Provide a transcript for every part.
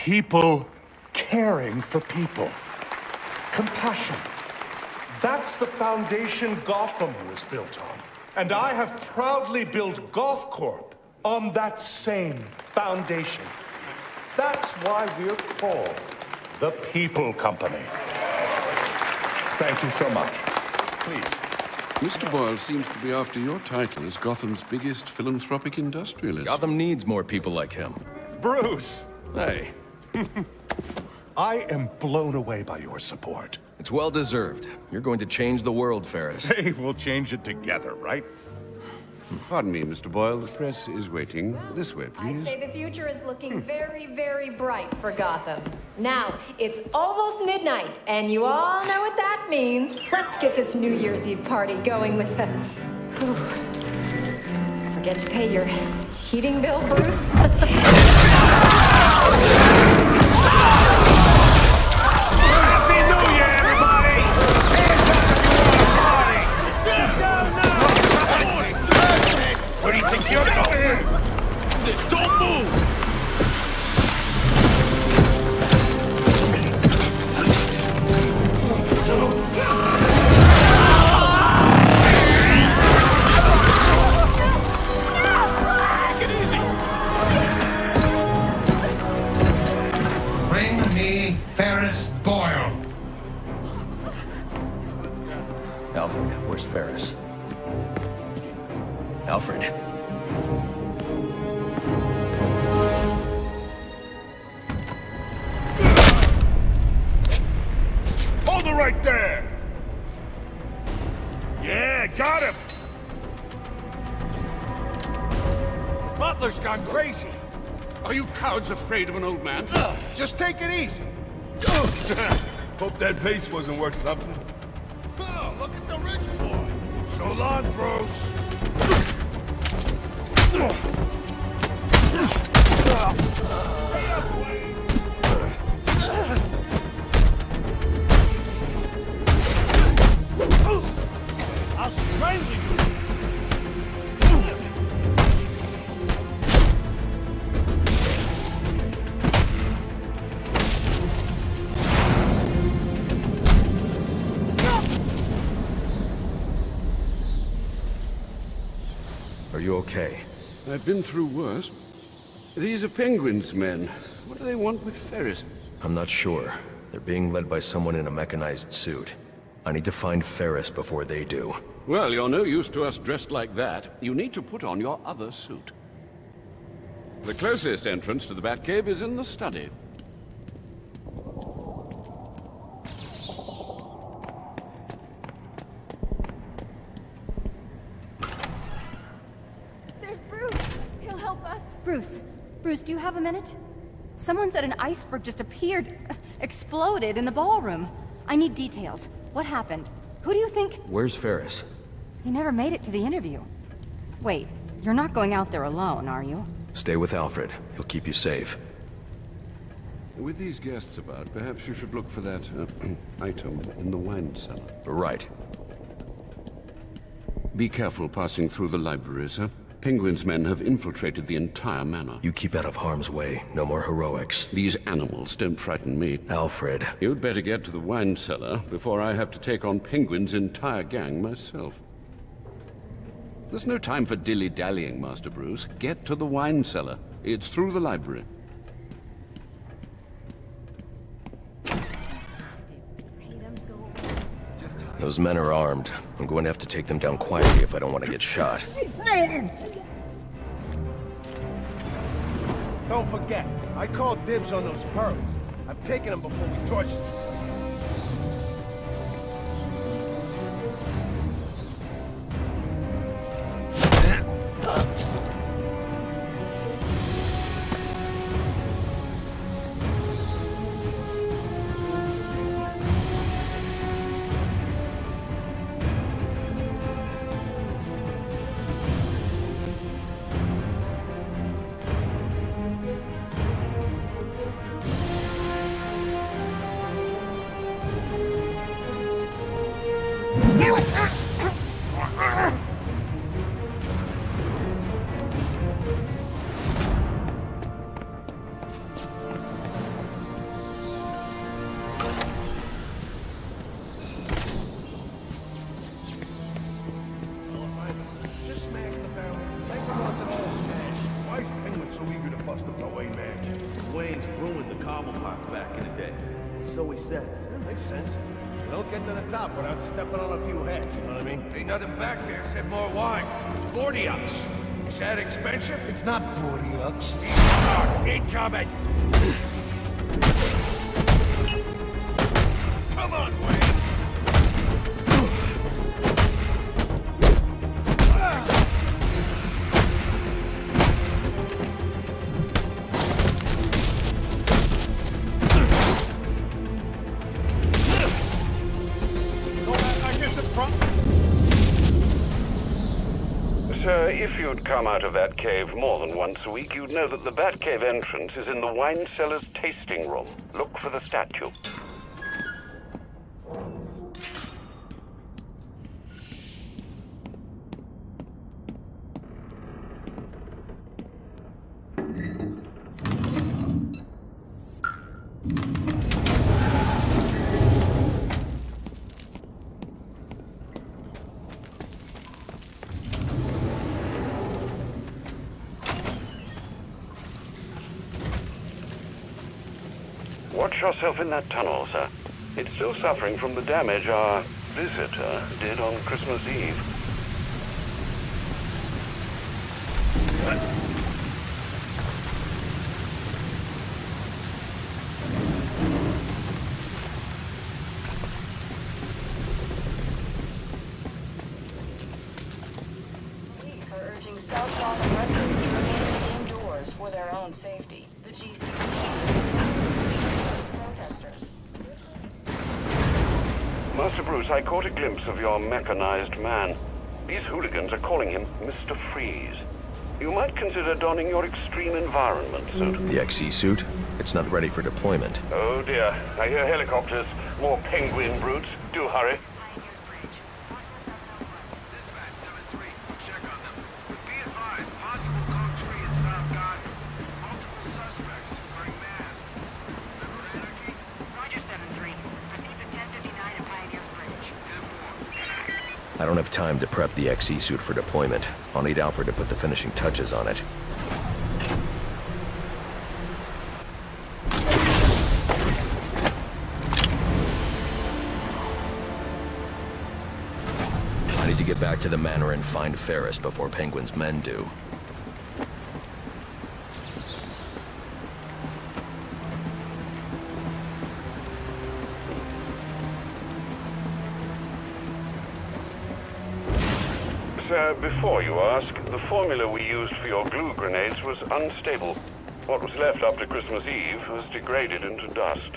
People caring for people. Compassion. That's the foundation Gotham was built on. And I have proudly built Goth Corp on that same foundation. That's why we're called the People Company. Thank you so much. Please. Mr. Boyle seems to be after your title as Gotham's biggest philanthropic industrialist. Gotham needs more people like him. Bruce! Hey, I am blown away by your support. it's well deserved. You're going to change the world, Ferris. Hey, we'll change it together, right? Pardon me, Mr. Boyle. The press is waiting. This way, I'd please. say the future is looking very, very bright for Gotham. Now, it's almost midnight, and you all know what that means. Let's get this New Year's Eve party going with the... Forget to pay your heating bill, Bruce? Happy New Year, everybody! Where do you think you're going? Don't move! Take it easy! Bring me Ferris Boyle. Alfred, where's Ferris? Alfred. Hold it right there! Yeah, got him! Butler's gone crazy. Are you cowards afraid of an old man? Just take it easy. Hope that vase wasn't worth something. Oh, look at the rich boy. So long, Bruce. I'll strangle you. Are you okay? I've been through worse. These are Penguin's men. What do they want with Ferris? I'm not sure. They're being led by someone in a mechanized suit. I need to find Ferris before they do. Well, you're no use to us dressed like that. You need to put on your other suit. The closest entrance to the Batcave is in the study. There's Bruce. He'll help us. Bruce, do you have a minute? Someone said an iceberg just appeared, exploded in the ballroom. I need details. What happened? Who do you think? Where's Ferris? He never made it to the interview. Wait, you're not going out there alone, are you? Stay with Alfred. He'll keep you safe. With these guests about, perhaps you should look for that item in the wine cellar. Right. Be careful passing through the library, sir. Penguin's men have infiltrated the entire manor. You keep out of harm's way. No more heroics. These animals don't frighten me. Alfred. You'd better get to the wine cellar before I have to take on Penguin's entire gang myself. There's no time for dilly-dallying, Master Bruce. Get to the wine cellar. It's through the library. Those men are armed. I'm going to have to take them down quietly if I don't want to get shot. Don't forget, I called dibs on those pearls. I'm taking them before we torch them. No way, man. Wayne's ruined the Commonwealth back in the day. So he says. Makes sense. You don't get to the top without stepping on a few heads, you know what I mean? Ain't nothing back there except more wine. 40 bucks. Is that expensive? It's not 40 bucks. Incoming! Come on, Wayne! Sir, if you'd come out of that cave more than once a week, you'd know that the Batcave entrance is in the wine cellar's tasting room. Look for the statue. Watch yourself in that tunnel, sir. It's still suffering from the damage our visitor did on Christmas Eve. Police are urging Southbound residents to remain indoors for their own safety. The GCPD protesters. Master Bruce, I caught a glimpse of your mechanized man. These hooligans are calling him Mr. Freeze. You might consider donning your extreme environment suit. The XE suit? It's not ready for deployment. Oh dear, I hear helicopters. More penguin brutes. Do hurry. I don't have time to prep the XE suit for deployment. I'll need Alfred to put the finishing touches on it. I need to get back to the manor and find Ferris before Penguin's men do. Sir, before you ask, the formula we used for your glue grenades was unstable. What was left after Christmas Eve was degraded into dust.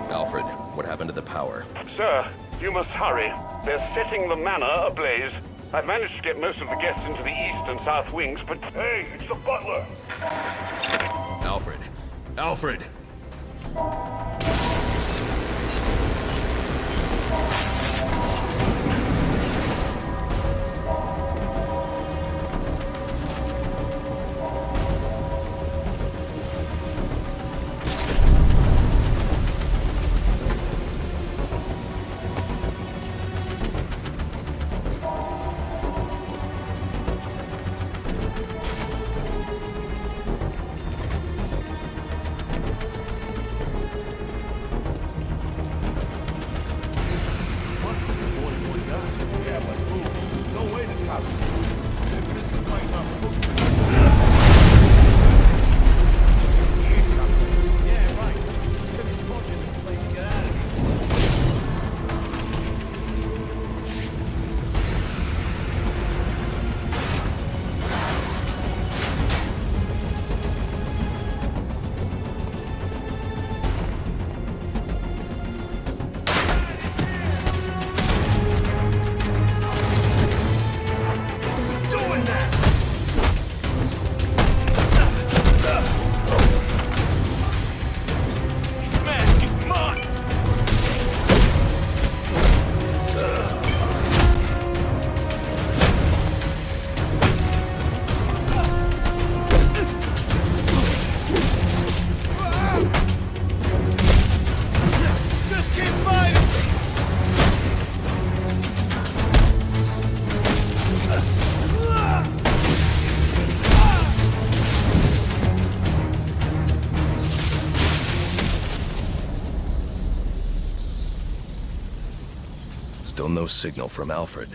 Alfred, what happened to the power? Sir, you must hurry. They're setting the manor ablaze. I've managed to get most of the guests into the east and south wings, but... Hey, it's the butler! Alfred! Alfred! Still no signal from Alfred.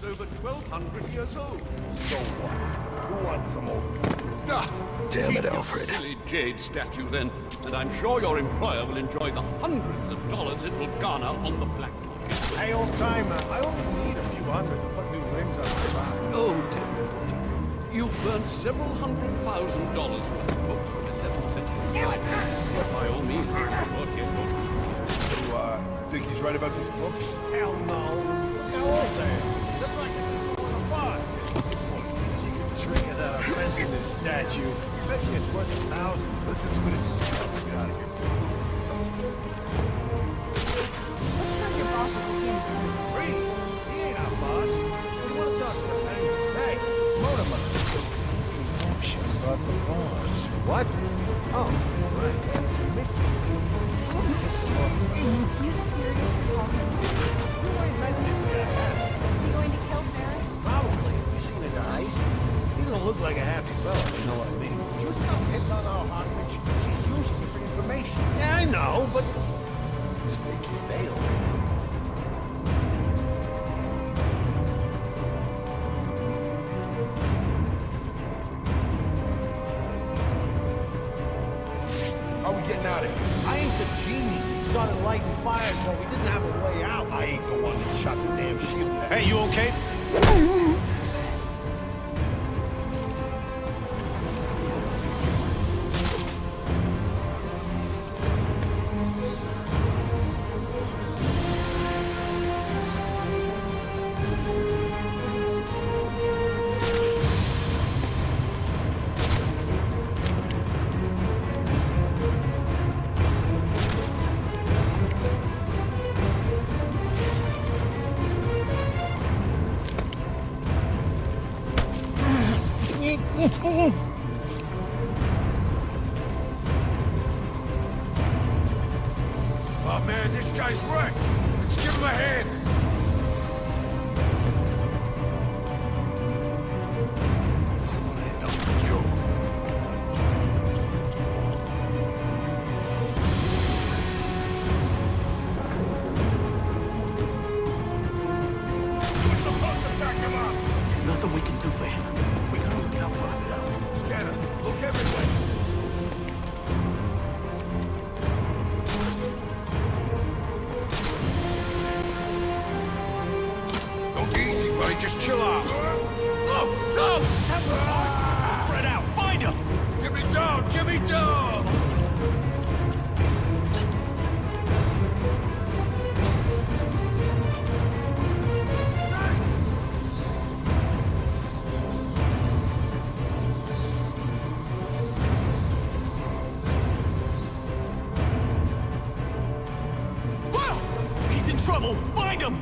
Over 1,200 years old. So what? Who wants some more? Damn it, keep your Alfred. Silly jade statue, then, and I'm sure your employer will enjoy the hundreds of dollars it will garner on the black market. Hey, old timer, I only need a few hundred to put new rims on my car. Oh, dear. You've burned several $100,000 worth of books with 11 By all means, okay, You, think he's right about these books? Hell no. Look how old they are. They're like on a bar. Triggers out of fencing this statue. Bet you it's worth 1,000. Let's just put it get out of here. What turned your boss's skin blue? Free. He ain't our boss. We want to talk to the penguin. Hey, motorbike. Shit about the boss. What? Oh, right. Missing. You seriously call him? You ain't mentioned that. Is he going to kill Sarah? Probably. You seen his eyes? He don't look like a happy fella, you know what I mean? You stop hitting on our hostage. She's using it for information. Yeah, I know, but... Just make you fail. How are we getting out of here? I ain't the genius that started lighting fires when we didn't have a way out. I ain't the one that shot the damn shield. Hey, you okay? Oh man, this guy's wrecked. Let's give him a hand. We're supposed to back him up. There's nothing we can do for him. We gotta look out for him. Scanner, look everywhere. Go easy, buddy. Just chill out. No, no! Spread out. Find him. Get me down. Get me down. He's in trouble! Find him!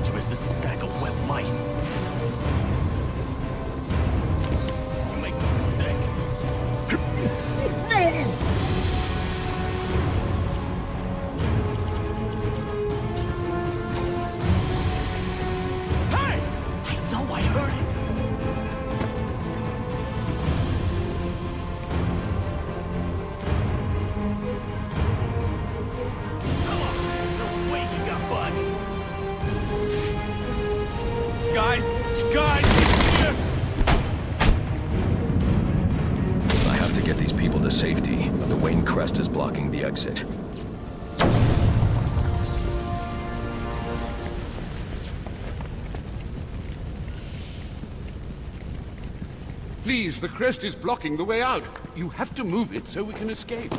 Dangerous as a stack of wet mice. You make me sick. Hey! I know I heard it. Come on! No way you got buds! Guys! Guys! Here! I have to get these people to safety. The Wayne Crest is blocking the exit. Please, the crest is blocking the way out. You have to move it so we can escape.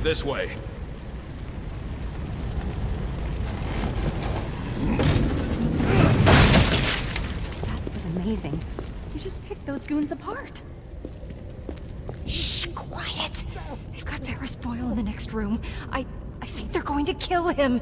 This way. That was amazing. You just picked those goons apart. Shh, quiet. They've got got Ferris Boyle in the next room. I think they're going to kill him.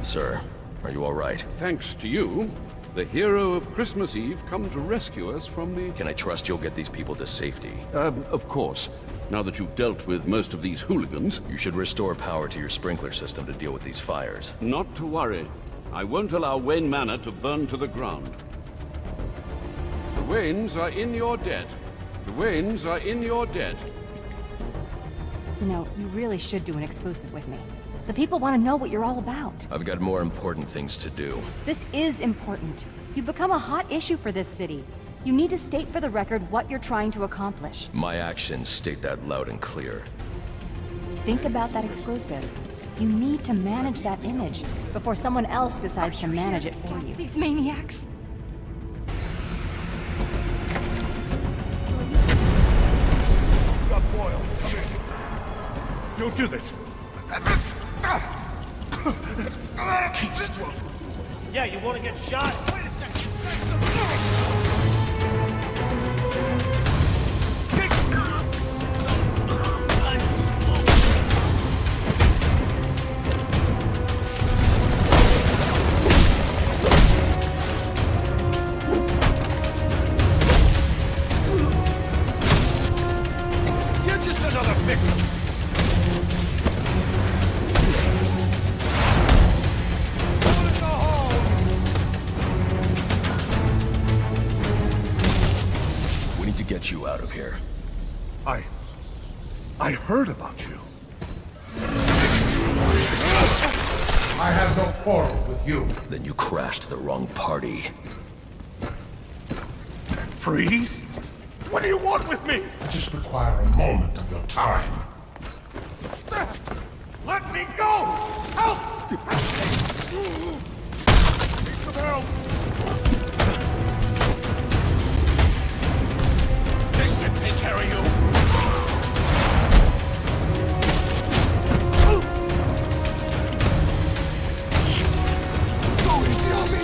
Sir, are you all right? Thanks to you, the hero of Christmas Eve come to rescue us from the... Can I trust you'll get these people to safety? Of course. Now that you've dealt with most of these hooligans... You should restore power to your sprinkler system to deal with these fires. Not to worry. I won't allow Wayne Manor to burn to the ground. The Waynes are in your debt. The Waynes are in your debt. You know, you really should do an exclusive with me. The people want to know what you're all about. I've got more important things to do. This is important. You've become a hot issue for this city. You need to state for the record what you're trying to accomplish. My actions state that loud and clear. Think about that exclusive. You need to manage that image before someone else decides to manage it for you. These maniacs. Got Boyle. Come here. Don't do this. Keep strong. Yeah, you want to get shot? Wait a second. You're just another victim. Get you out of here. I heard about you. I have no quarrel with you. Then you crashed the wrong party. Freeze? What do you want with me? I just require a moment of your time. Let me go! Help! Need some help! This should take care of you. Go easy on me!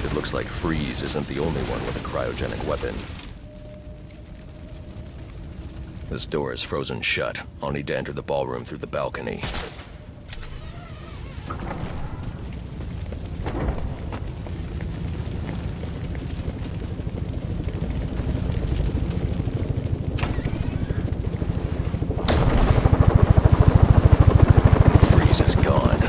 It looks like Freeze isn't the only one with a cryogenic weapon. This door is frozen shut. I'll need to enter the ballroom through the balcony. Freeze is gone.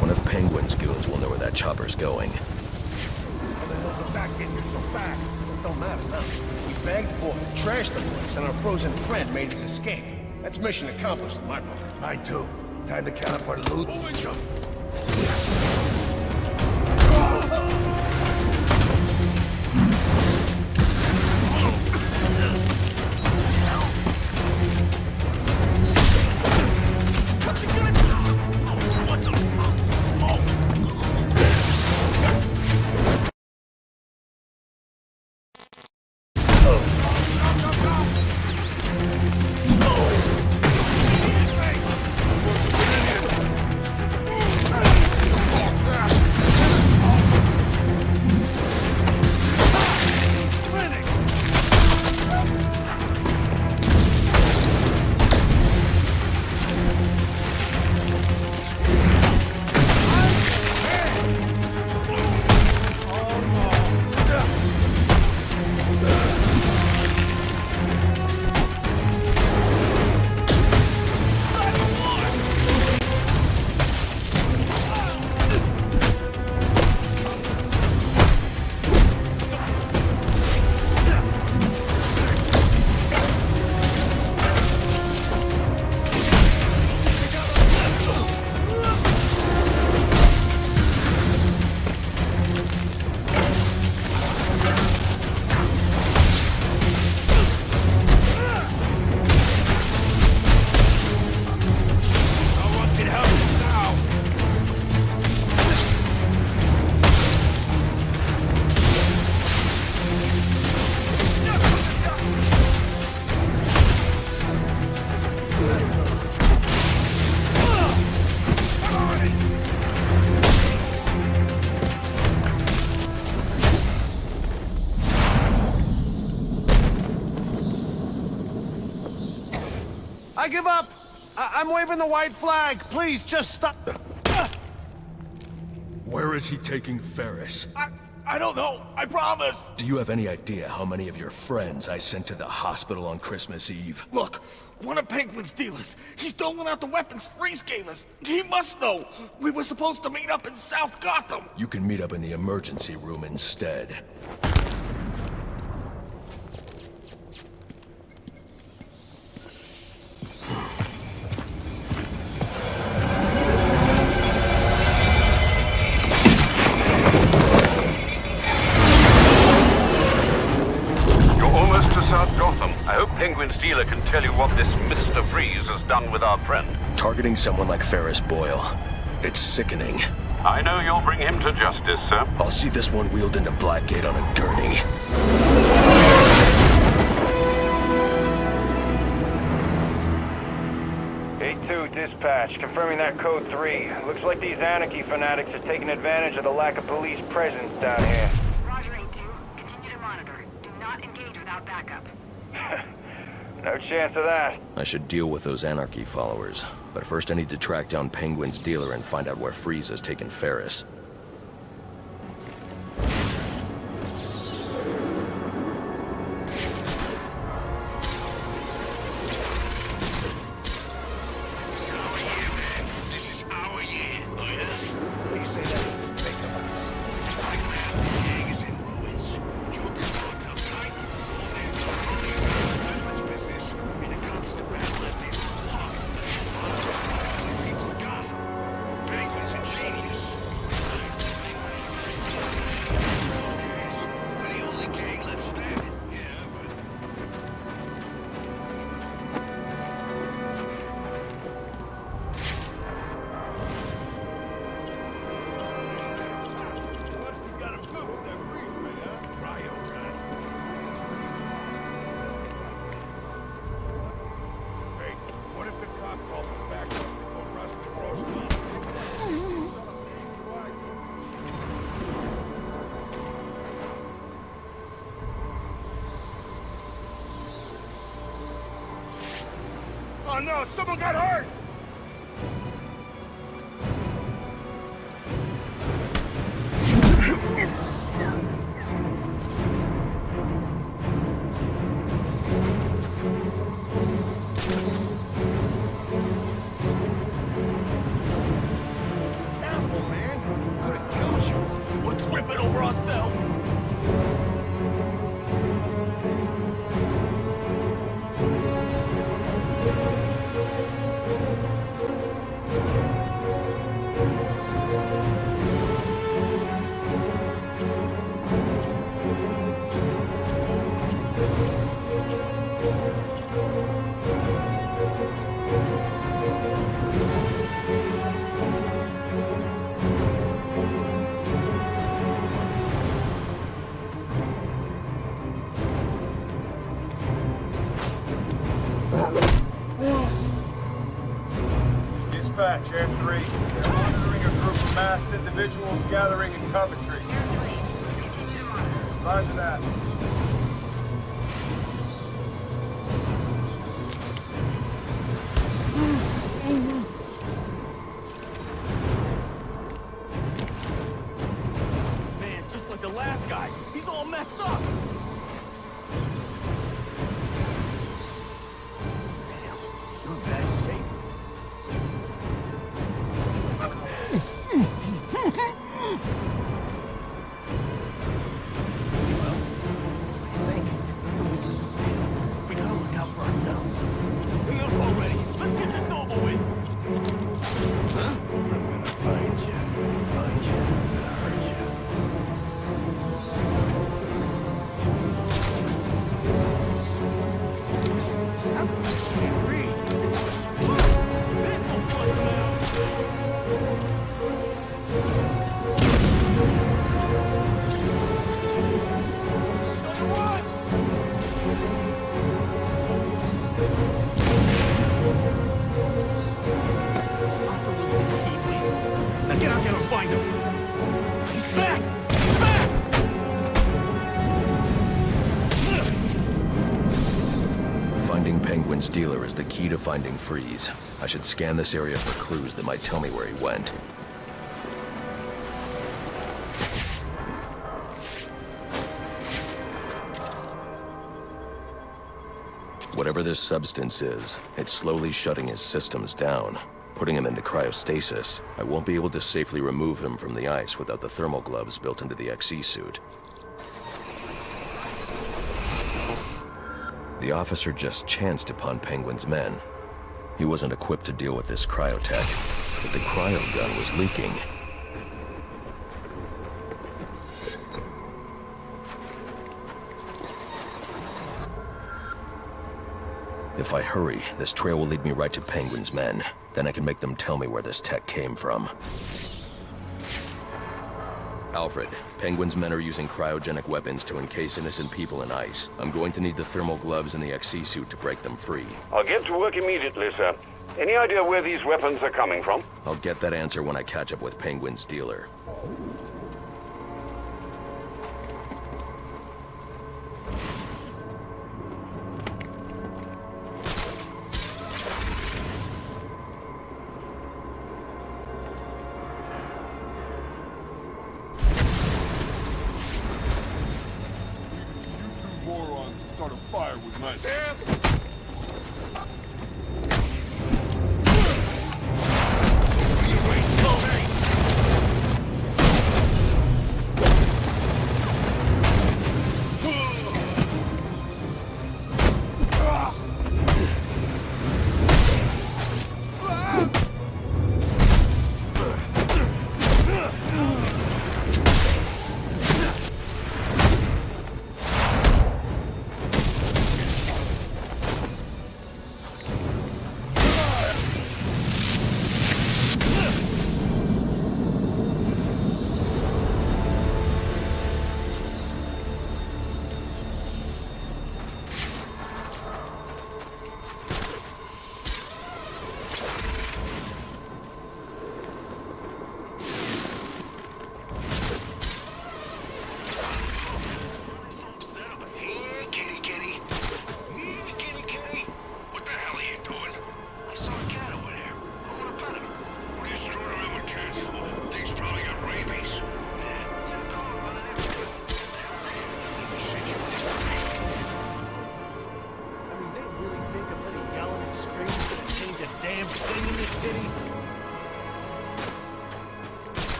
One of Penguin's goons will know where that chopper's going. How the hell's the back getting here so fast? It don't matter now. We bagged Boyle, trashed the place, and our frozen friend made his escape. That's mission accomplished in my book. Mine too. Time to count up our loot and jump. I give up! I'm waving the white flag. Please, just stop. Where is he taking Ferris? I don't know. I promise. Do you have any idea how many of your friends I sent to the hospital on Christmas Eve? Look, one of Penguin's dealers. He's doling out the weapons Freeze gave us. He must know. We were supposed to meet up in South Gotham. You can meet up in the emergency room instead. I hope Penguin's dealer can tell you what this Mr. Freeze has done with our friend. Targeting someone like Ferris Boyle. It's sickening. I know you'll bring him to justice, sir. I'll see this one wheeled into Blackgate on a gurney. 8-2, dispatch. Confirming that code 3. Looks like these anarchy fanatics are taking advantage of the lack of police presence down here. Roger, 8-2. Continue to monitor. Do not engage without backup. No chance of that. I should deal with those anarchy followers. But first I need to track down Penguin's dealer and find out where Freeze has taken Ferris. Oh no, someone got hurt! Careful, man. I would have killed you. Let's rip it over ourselves! Dispatch, Air 3. They're monitoring a group of masked individuals gathering in Coventry. Roger that. Man, just like the last guy. He's all messed up! Damn, you're in bad shape. Penguin's dealer is the key to finding Freeze. I should scan this area for clues that might tell me where he went. Whatever this substance is, it's slowly shutting his systems down, putting him into cryostasis. I won't be able to safely remove him from the ice without the thermal gloves built into the XE suit. The officer just chanced upon Penguin's men. He wasn't equipped to deal with this cryotech, but the cryo gun was leaking. If I hurry, this trail will lead me right to Penguin's men. Then I can make them tell me where this tech came from. Alfred, Penguin's men are using cryogenic weapons to encase innocent people in ice. I'm going to need the thermal gloves and the XE suit to break them free. I'll get to work immediately, sir. Any idea where these weapons are coming from? I'll get that answer when I catch up with Penguin's dealer. Start a fire with my Sam!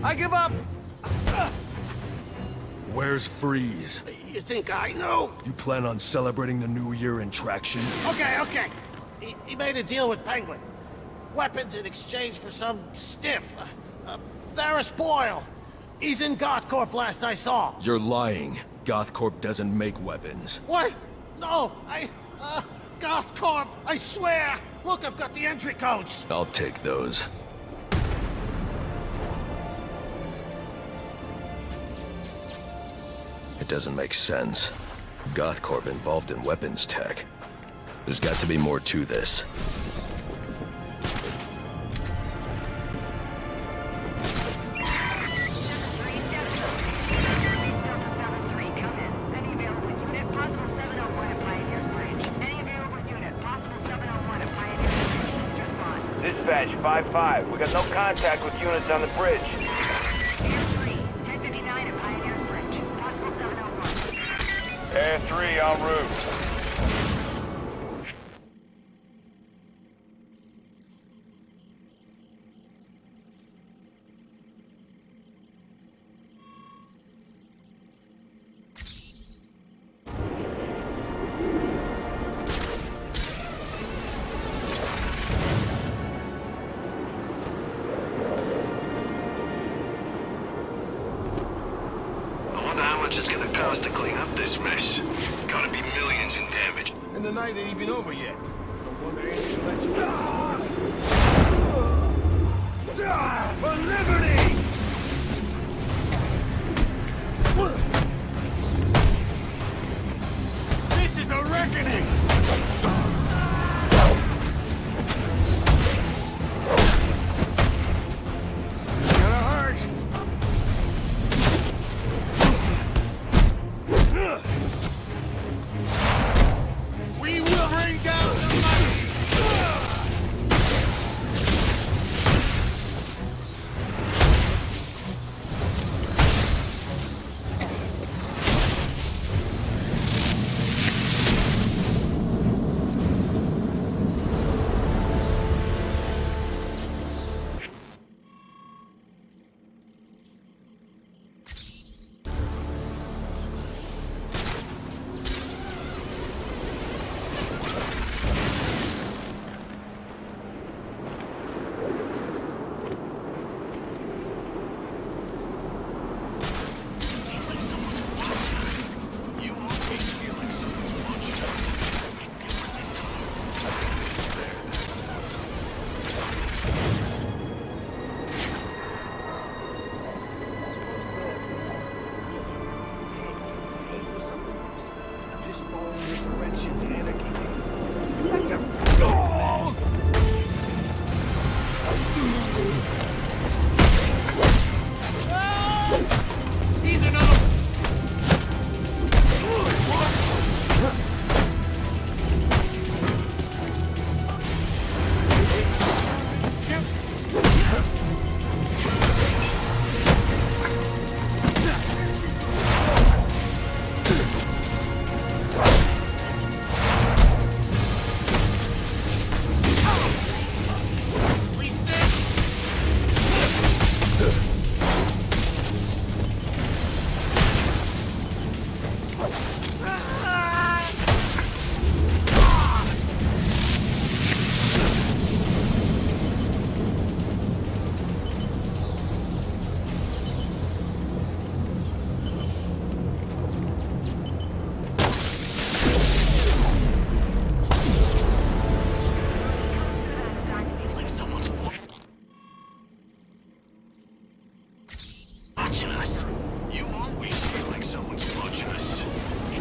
I give up! Where's Freeze? You think I know? You plan on celebrating the new year in traction? Okay. He made a deal with Penguin. Weapons in exchange for some stiff. Ferris Boyle. He's in GothCorp last I saw. You're lying. GothCorp doesn't make weapons. What? No, GothCorp, I swear! Look, I've got the entry codes. I'll take those. It doesn't make sense. GothCorp involved in weapons tech. There's got to be more to this. Dispatch 5-5. We got no contact with units on the bridge. Air 3, 1059 at Pioneer's Bridge. Possible 701. Air 3 en route. much it's gonna cost to clean up this mess. Gotta be millions in damage. And the night ain't even over yet. No wonder Andy let you for liberty! This is a reckoning! We will bring down the mighty! Watching us. You always feel like someone's watching us.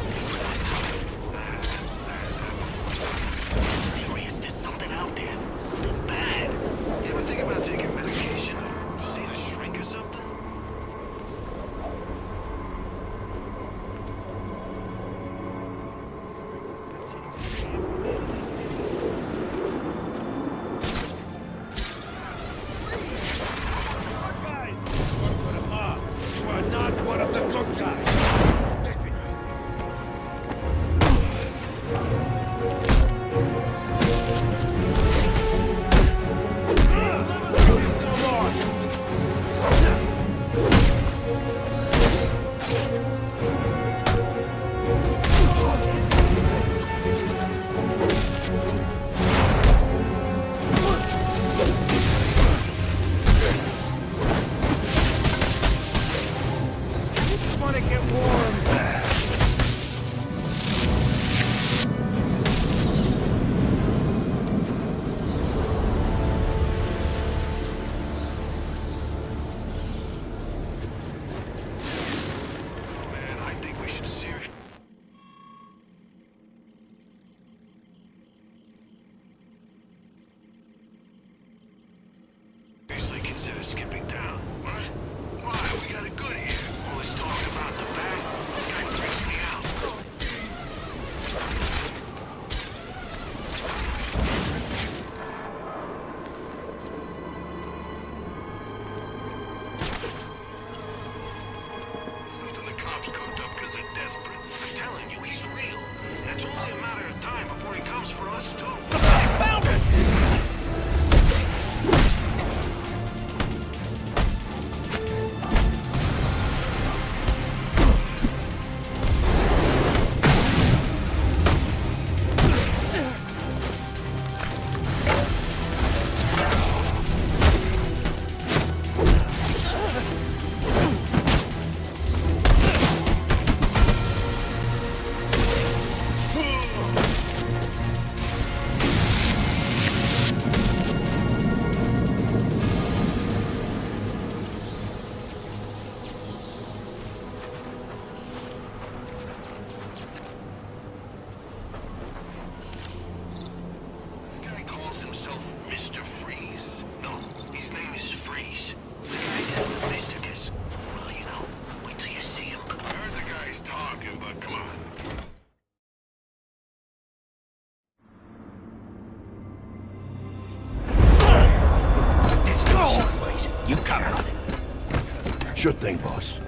Sure thing, boss.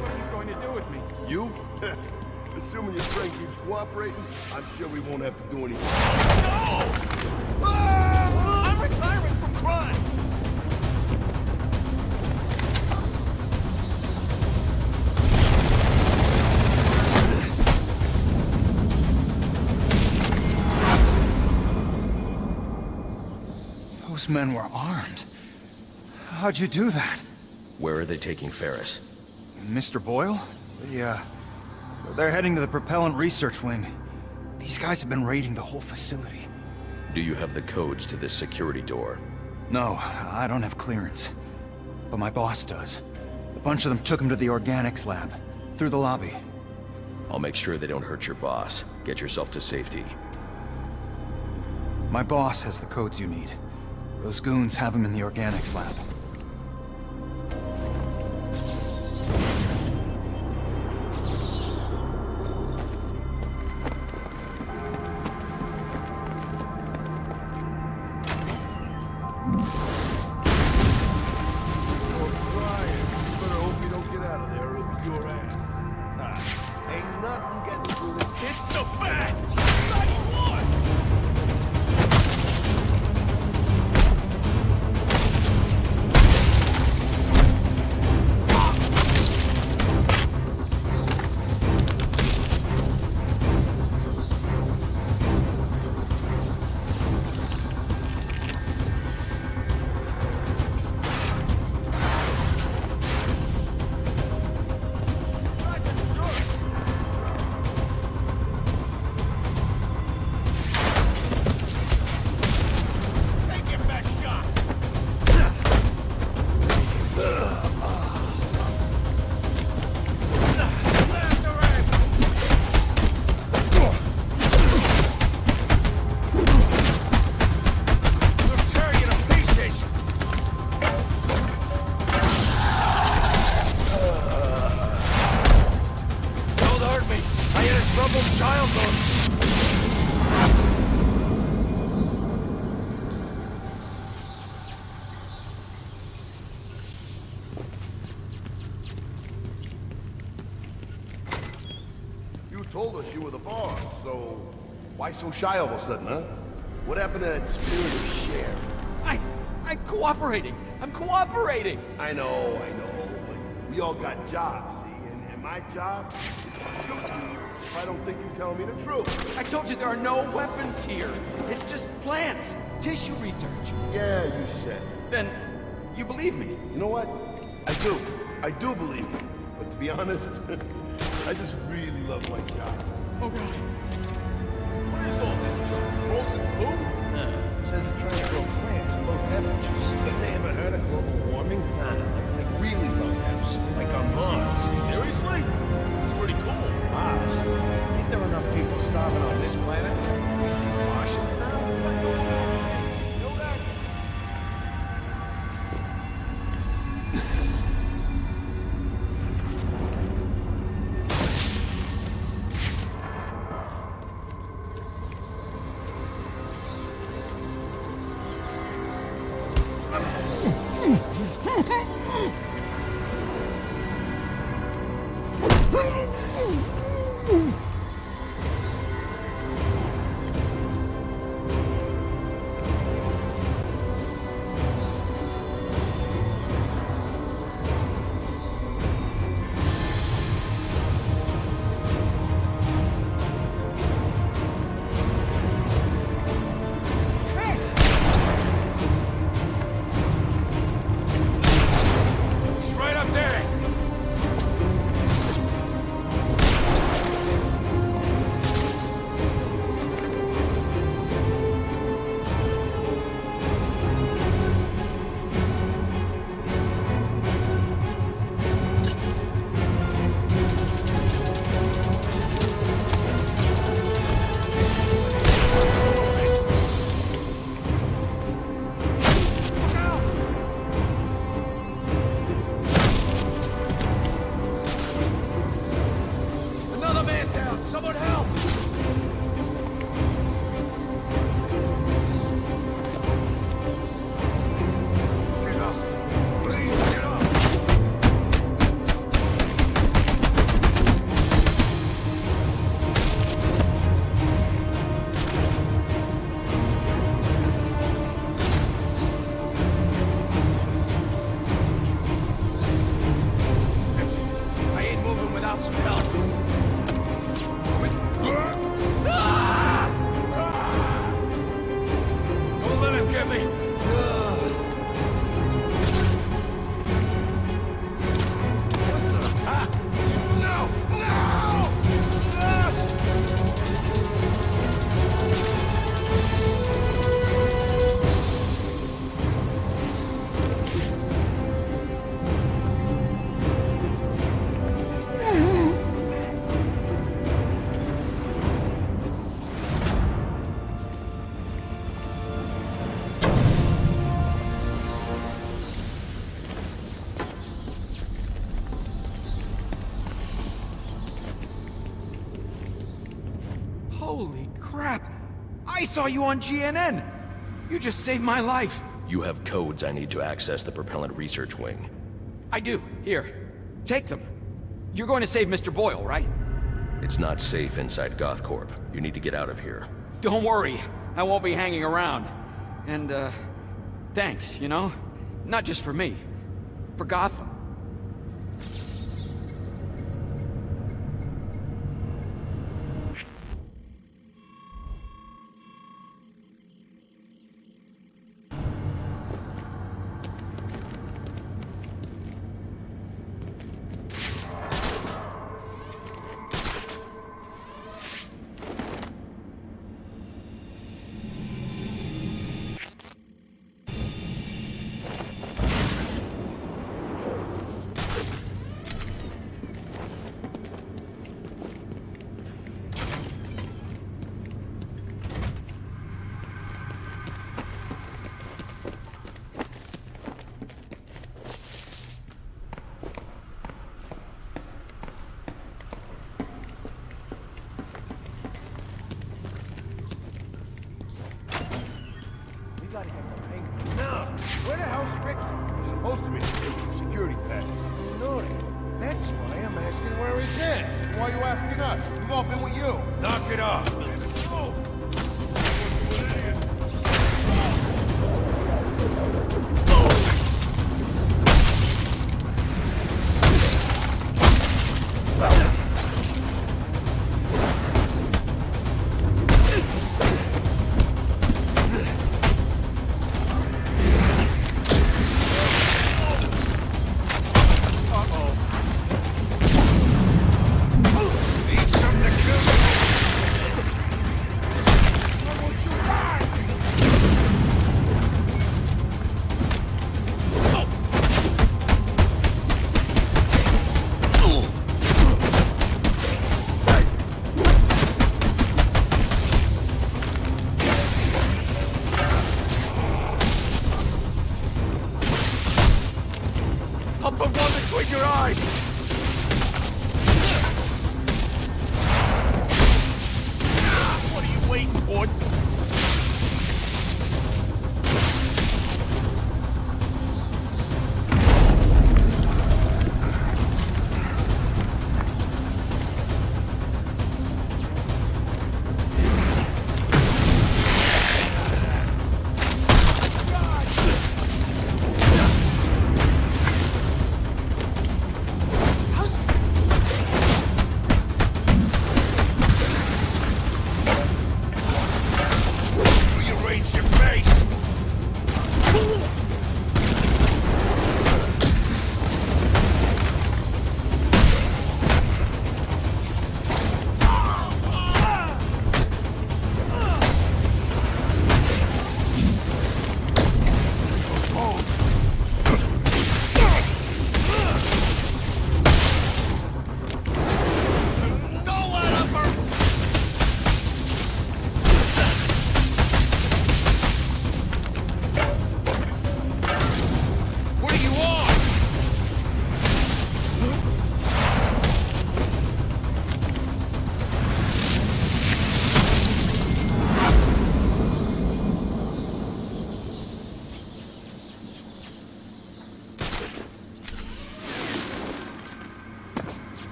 What are you going to do with me? You? Assuming your friend keeps cooperating, I'm sure we won't have to do anything. No! Ah! I'm retiring from crime! Those men were armed. How'd you do that? Where are they taking Ferris? Mr. Boyle? They're heading to the propellant research wing. These guys have been raiding the whole facility. Do you have the codes to this security door? No, I don't have clearance. But my boss does. A bunch of them took him to the organics lab, through the lobby. I'll make sure they don't hurt your boss. Get yourself to safety. My boss has the codes you need. Those goons have him in the organics lab. Told us you were the boss, so why so shy all of a sudden, huh? What happened to that spirit of share? I'm cooperating. I'm cooperating. I know, but we all got jobs, see? And my job is to shoot you if I don't think you're telling me the truth. I told you there are no weapons here. It's just plants, tissue research. Yeah, you said. Then you believe me? You know what? I do believe you. But to be honest, I just really love my job. Oh, God. What is all this junk? Frozen food? Says they're trying to grow plants at low temperatures. Have they ever heard of global warming? Like really low temps. Like on Mars. Seriously? It's pretty cool. Mars? Ain't there enough people starving on this planet? Martians now? Know that? He's right up there. Holy crap! I saw you on GNN! You just saved my life! You have codes I need to access the propellant research wing. I do. Here. Take them. You're going to save Mr. Boyle, right? It's not safe inside GothCorp. You need to get out of here. Don't worry. I won't be hanging around. And, thanks, you know? Not just for me. For Gotham. No! Where the hell's Rick? He's supposed to be the security patch. Naughty. That's why I'm asking where he's at. Why are you asking us? We've all been with you. Knock it off. Oh.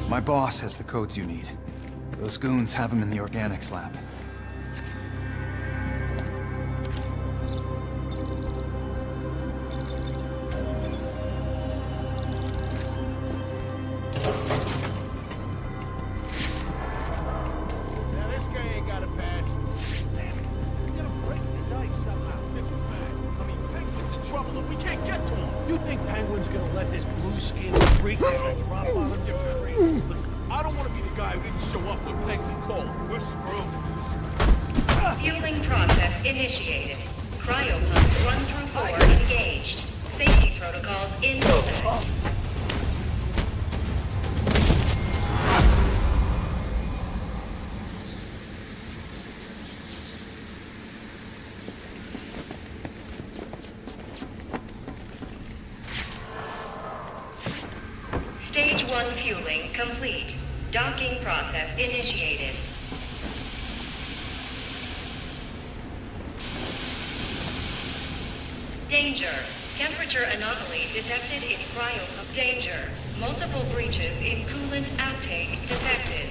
My boss has the codes you need. Those goons have them in the organics lab. Now this guy ain't got a pass. Damn it. We gotta break his ice somehow. Fix him back. I mean, Penguin's in trouble if we can't get to him. You think Penguin's gonna let this blue-skinned freak drop on him different reasons? Listen, I don't want to be the guy who didn't show up when Penguin called. We're screwed. Fueling process initiated. Cryopumps 1 through 4 engaged. Safety protocols in effect. Stage 1 fueling complete. Docking process initiated. Danger. Temperature anomaly detected in cryo. Danger. Multiple breaches in coolant outtake detected.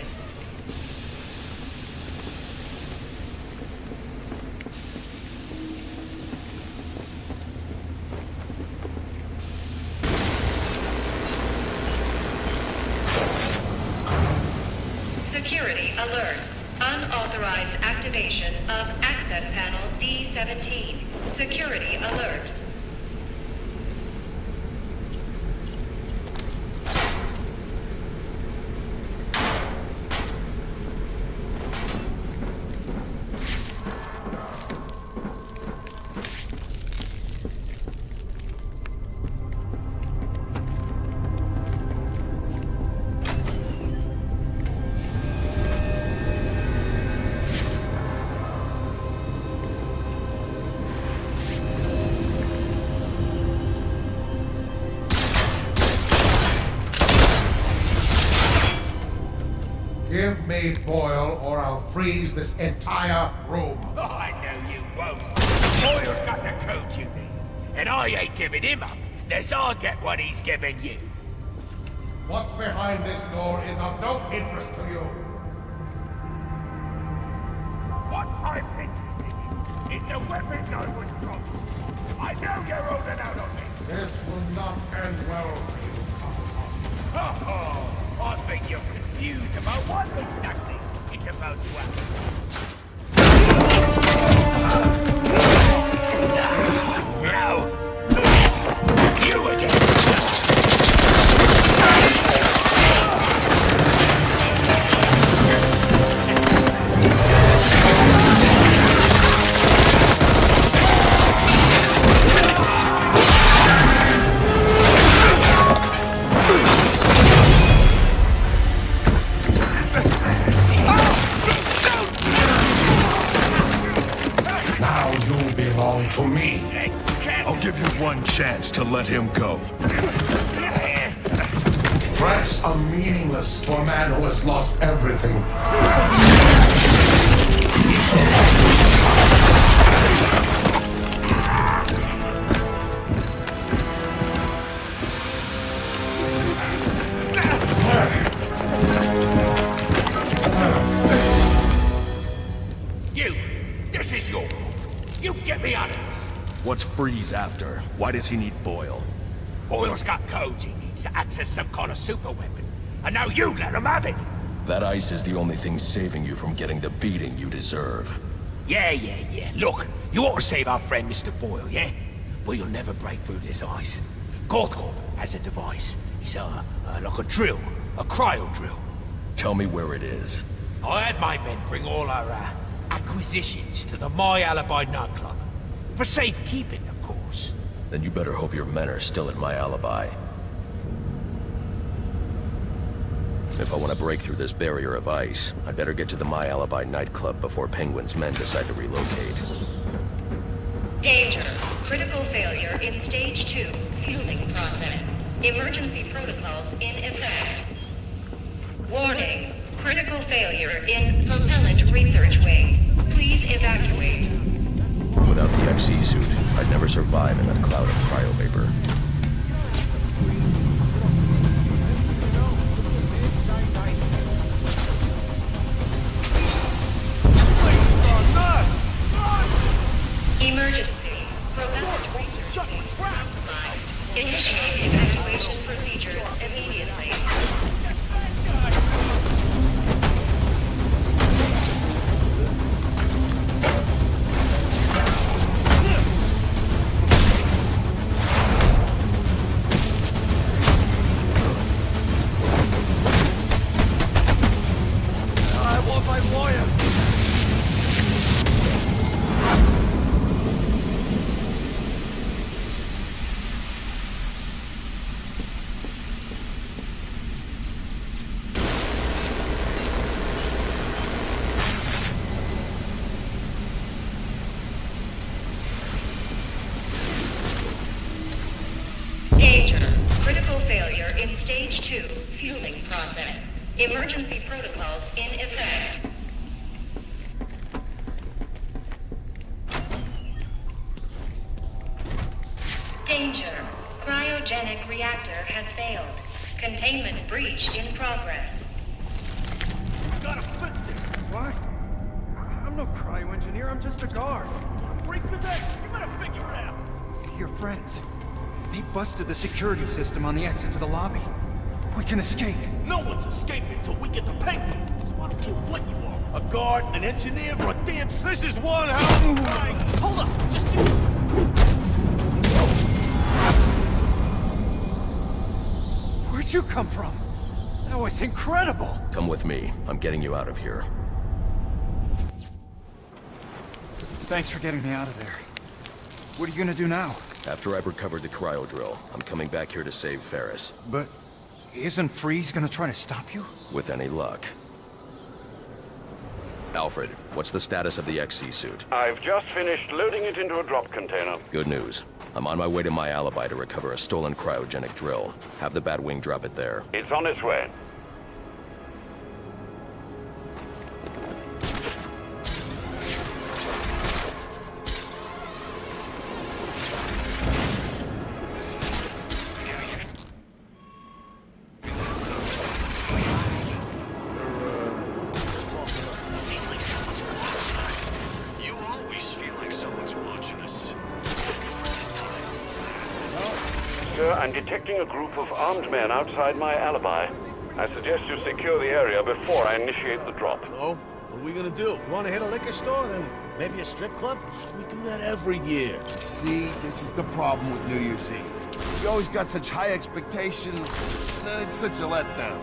Security alert. Unauthorized activation of access panel D17. Security alert. Give me Boyle, or I'll freeze this entire room. Oh, I know you won't. Boyle's got the code you need. And I ain't giving him up, unless I get what he's giving you. What's behind this door is of no interest to you. What I'm interested in is the weapons I was promised. I know you're holding out on me. This will not end well for you. Oh, I think you're confused about what exactly is about to happen. Now, you again. To me. I'll give you one chance to let him go. Threats are meaningless to a man who has lost everything. This is your fault. You get me out of this. What's Freeze after? Why does he need Boyle? Boyle's got codes he needs to access some kind of super weapon. And now you let him have it. That ice is the only thing saving you from getting the beating you deserve. Yeah. Look, you ought to save our friend Mr. Boyle, yeah? But you'll never break through this ice. Gothcorp has a device. It's like a drill. A cryo drill. Tell me where it is. I had my men bring all our acquisitions to the My Alibi nightclub. For safekeeping, of course. Then you better hope your men are still at My Alibi. If I want to break through this barrier of ice, I'd better get to the My Alibi nightclub before Penguin's men decide to relocate. Danger. Critical failure in Stage 2. Fueling process. Emergency protocols in effect. Warning. Critical failure in propellant research wing. Please evacuate. Without the XE suit, I'd never survive in that cloud of cryovapor. Emergency. Propellant research wing compromised. Initiate evacuation procedures immediately. Danger. Critical failure in Stage 2. Fueling process. Emergency protocols in effect. Danger. Cryogenic reactor has failed. Containment breach in progress. Gotta fix it. What? I'm no cryo-engineer, I'm just a guard. Break the deck! You better figure it out! Your friends. They busted the security system on the exit to the lobby. We can escape. No one's escaping till we get to Penguin. So I don't care what you are. A guard, an engineer, or a damn... This is one hell... Right. Hold up! Just give me... Where'd you come from? That was incredible! Come with me. I'm getting you out of here. Thanks for getting me out of there. What are you gonna do now? After I've recovered the cryo drill, I'm coming back here to save Ferris. But isn't Freeze gonna try to stop you? With any luck. Alfred, what's the status of the XC suit? I've just finished loading it into a drop container. Good news. I'm on my way to my alibi to recover a stolen cryogenic drill. Have the Batwing drop it there. It's on its way. Sir, I'm detecting a group of armed men outside my alibi. I suggest you secure the area before I initiate the drop. Oh? What are we gonna do? You wanna hit a liquor store, then maybe a strip club? We do that every year. See, this is the problem with New Year's Eve. You always got such high expectations, then it's such a letdown.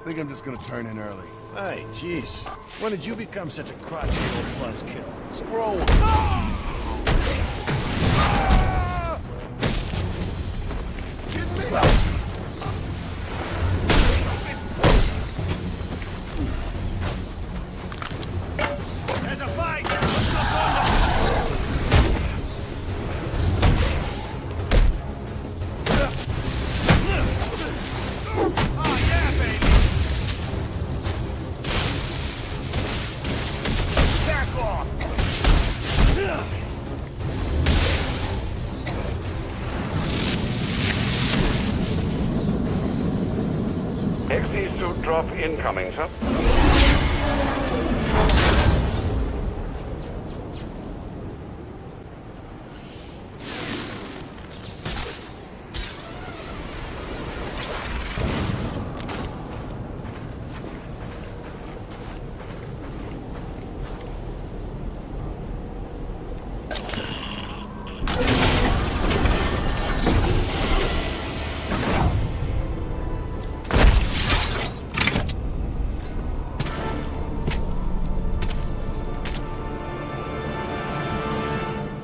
Think I'm just gonna turn in early. Hey, jeez. When did you become such a crotchety old buzzkill? Scroll one. There's a fight! Oh, yeah, baby! Back off! XC suit drop incoming, sir.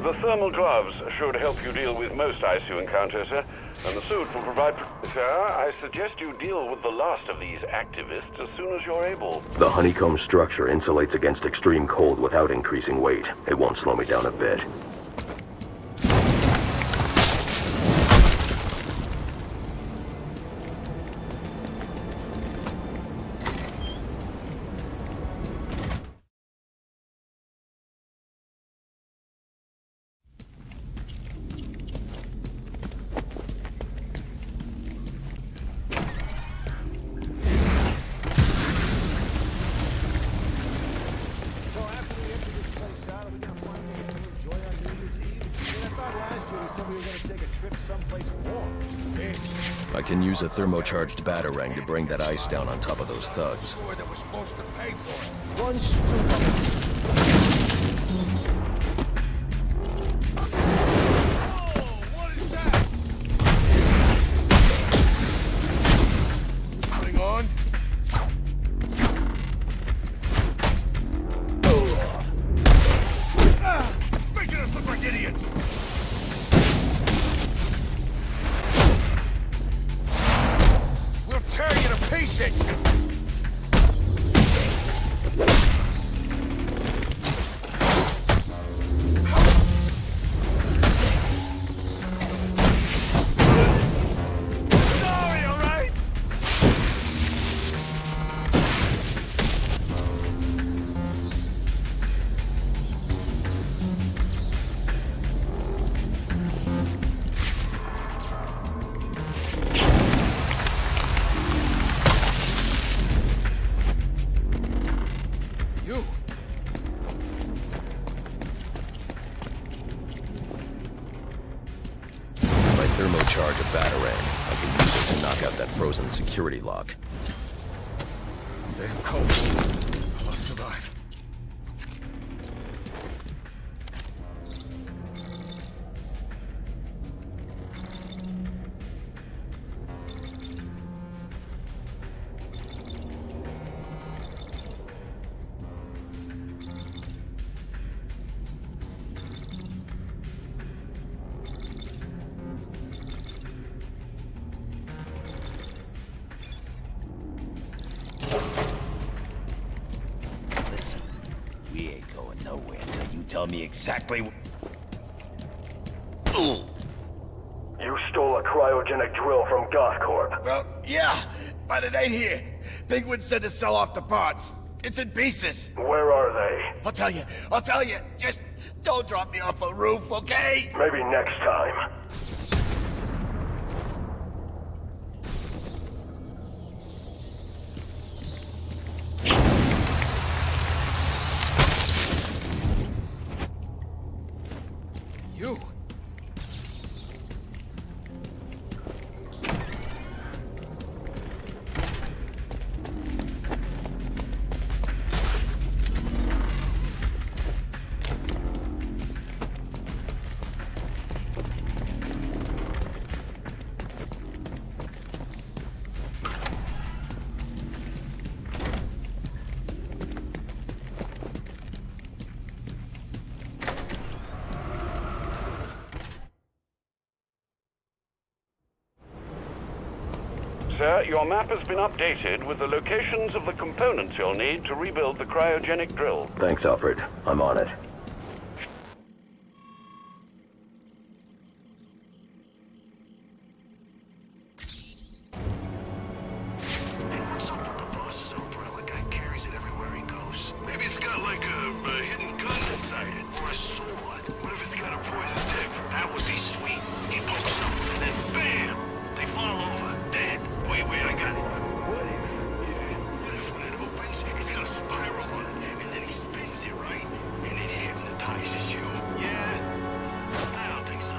The thermal gloves should help you deal with most ICU encounters, sir. And the suit will provide... Sir, I suggest you deal with the last of these activists as soon as you're able. The honeycomb structure insulates against extreme cold without increasing weight. It won't slow me down a bit. I can use a thermocharged batarang to bring that ice down on top of those thugs. That was supposed to pay for it. One What is that? This thing on? It's making us look like idiots. We'll tear you to pieces! thermocharge a batarang. I can use it to knock out that frozen security lock. I'm damn cold. I'll survive. We ain't going nowhere until you tell me exactly You stole a cryogenic drill from Gothcorp. Well, yeah, but it ain't here. Penguin said to sell off the parts. It's in pieces. Where are they? I'll tell you. Just don't drop me off a roof, okay? Maybe next time. You? Sir, your map has been updated with the locations of the components you'll need to rebuild the cryogenic drill. Thanks, Alfred. I'm on it. What's up with the boss's umbrella? Guy carries it everywhere he goes. Maybe it's got like a hidden gun inside it, or a sword. What if it's got a poison tip? That would be sweet. He pokes something and then bam! They fall over, dead. Wait, I got it. What if when it opens, it's got a spiral on it, and then he spins it right, and it hypnotizes you? Yeah? I don't think so.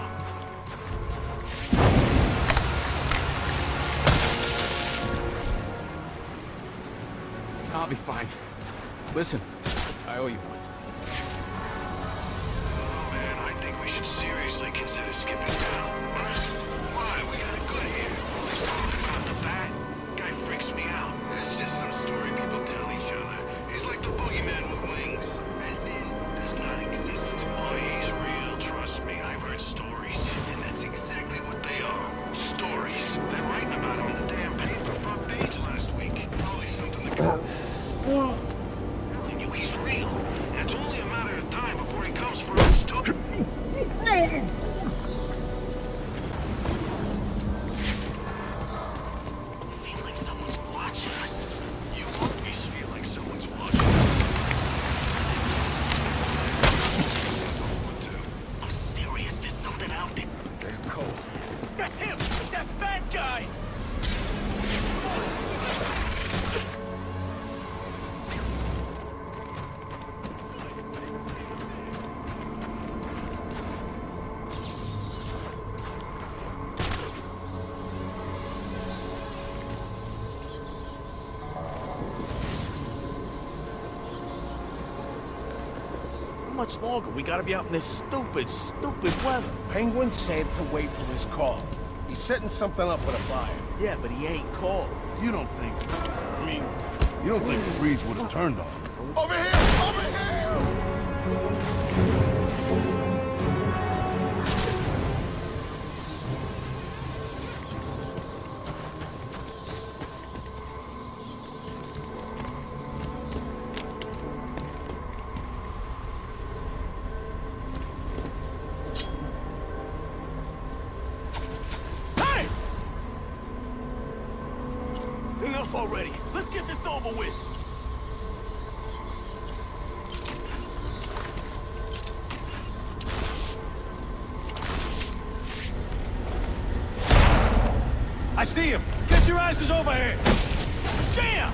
I'll be fine. Listen, I owe you one. Oh man, I think we should seriously consider skipping town. Why? We got it good here. Let's talk about the bat. Guy freaks me out. It's just some story people tell each other. He's like the boogeyman with wings. As in, does not exist. Oh, he's real. Trust me, I've heard stories. And that's exactly what they are. Stories. They're writing about him in the damn paper front page last week. Probably something to go. Telling you, he's real. And it's only a matter of time before he comes for us. Feel like someone's watching us. You always feel like someone's watching us. I'm serious. There's something out there. Damn cold. That's him! That bad guy! How much longer? We gotta be out in this stupid weather. Penguin said to wait for his call. He's setting something up with a fire. Yeah, but he ain't called. You don't think Freeze would have turned on him? Over here! Over here! Hey! Enough already. Let's get this over with. I see him! Get your asses over here! Jam!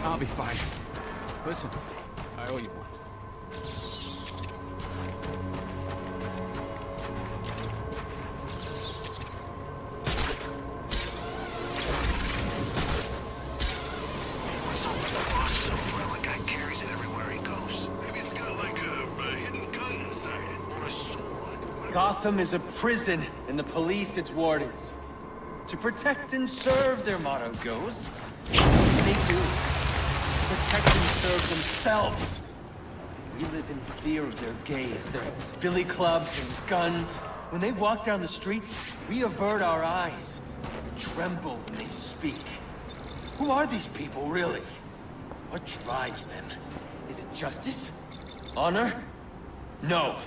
I'll be fine. Listen, I owe you one. Gotham is a prison, and the police its wardens. To protect and serve, their motto goes. They do. Protect and serve themselves. We live in fear of their gaze, their billy clubs and guns. When they walk down the streets, we avert our eyes. We tremble when they speak. Who are these people, really? What drives them? Is it justice? Honor? No.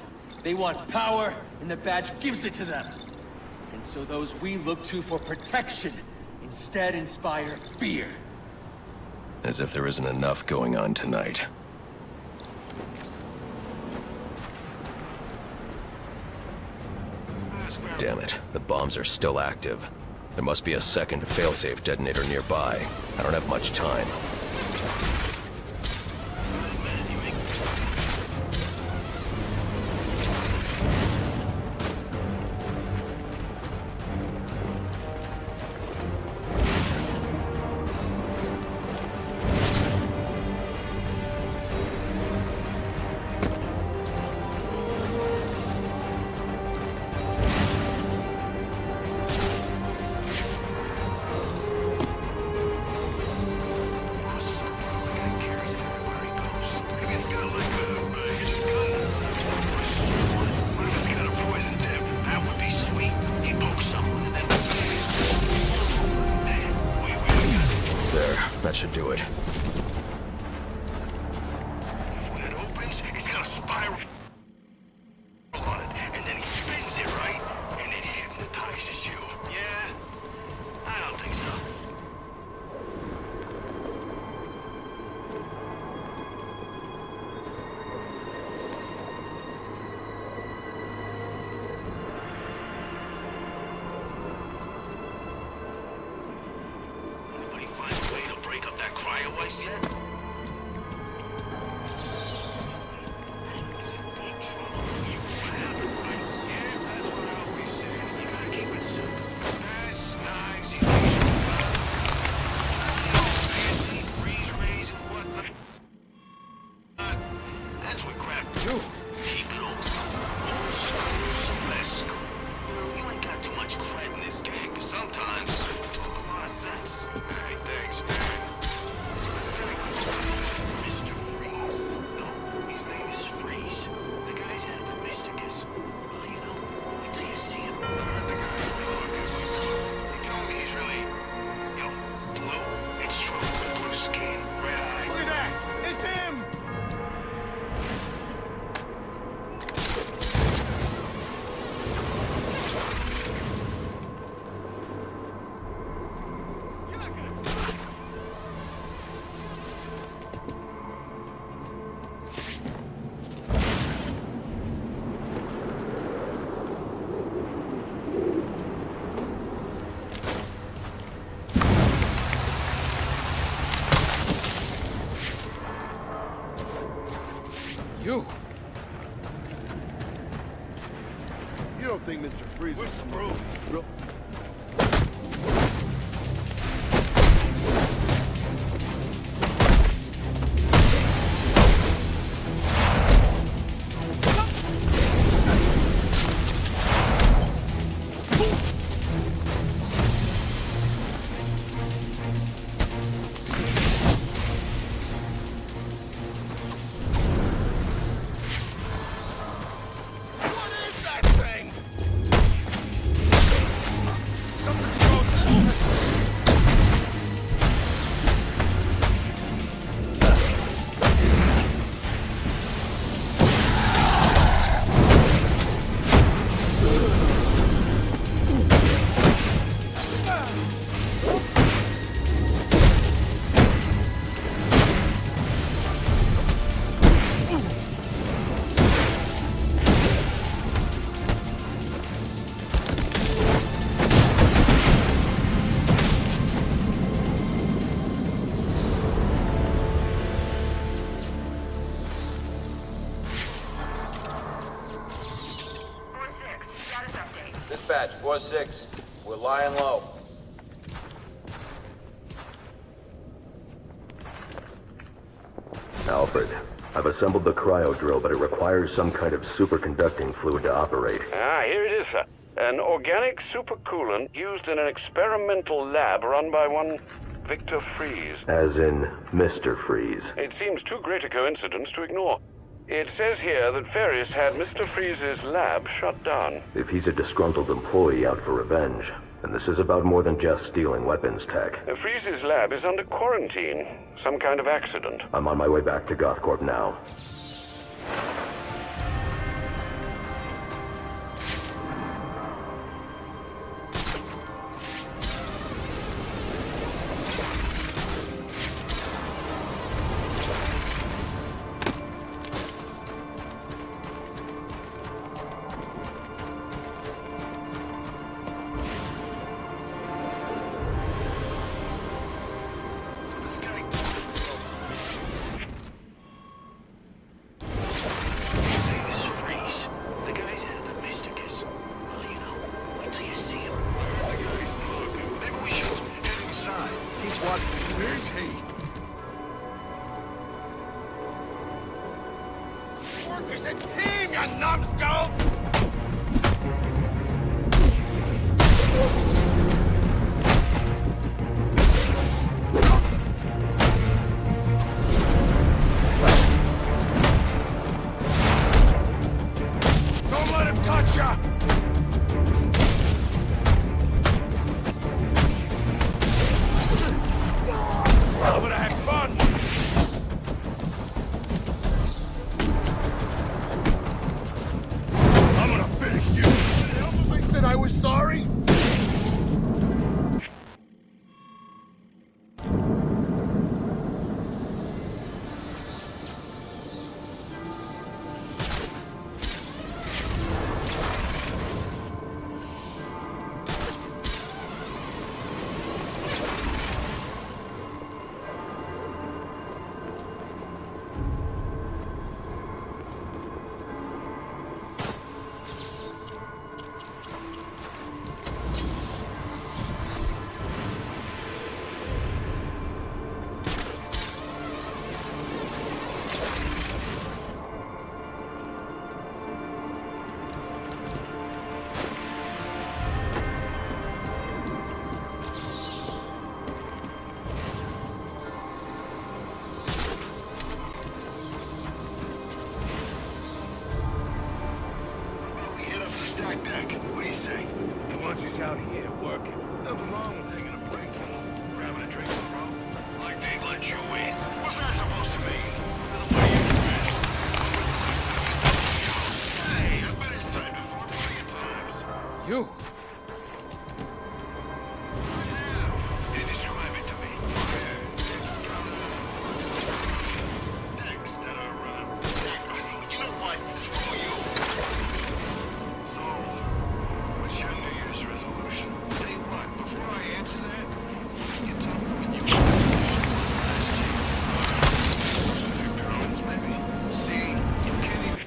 They want power, and the badge gives it to them. And so those we look to for protection instead inspire fear. As if there isn't enough going on tonight. Damn it, the bombs are still active. There must be a second failsafe detonator nearby. I don't have much time. That should do it. When it opens, it's got a spiral on it, and then he spins it, right? And it hypnotizes you. Yeah? I don't think so. You don't think Mr. Freeze is through? 4-6. We're lying low. Alfred, I've assembled the cryo drill, but it requires some kind of superconducting fluid to operate. Ah, here it is, sir. An organic supercoolant used in an experimental lab run by one Victor Freeze. As in Mr. Freeze. It seems too great a coincidence to ignore. It says here that Ferris had Mr. Freeze's lab shut down. If he's a disgruntled employee out for revenge, and this is about more than just stealing weapons tech. Freeze's lab is under quarantine. Some kind of accident. I'm on my way back to Gothcorp now. Workers a team, you numbskull! Don't let him touch ya! I'm gonna have fun! I'm gonna finish you! Help if I said I was sorry? Stack deck. What do you say? The lunch is out here working. Nothing wrong with taking a break. Grabbing a drink, bro. Like they let you in. What's that supposed to mean? Hey, I've been inside before plenty of times. You? They describe it to me. Next, you know what? Screw you. So, what's your New Year's resolution? Say what? Before I answer that, you tell me when you drones, maybe? See? You can't even...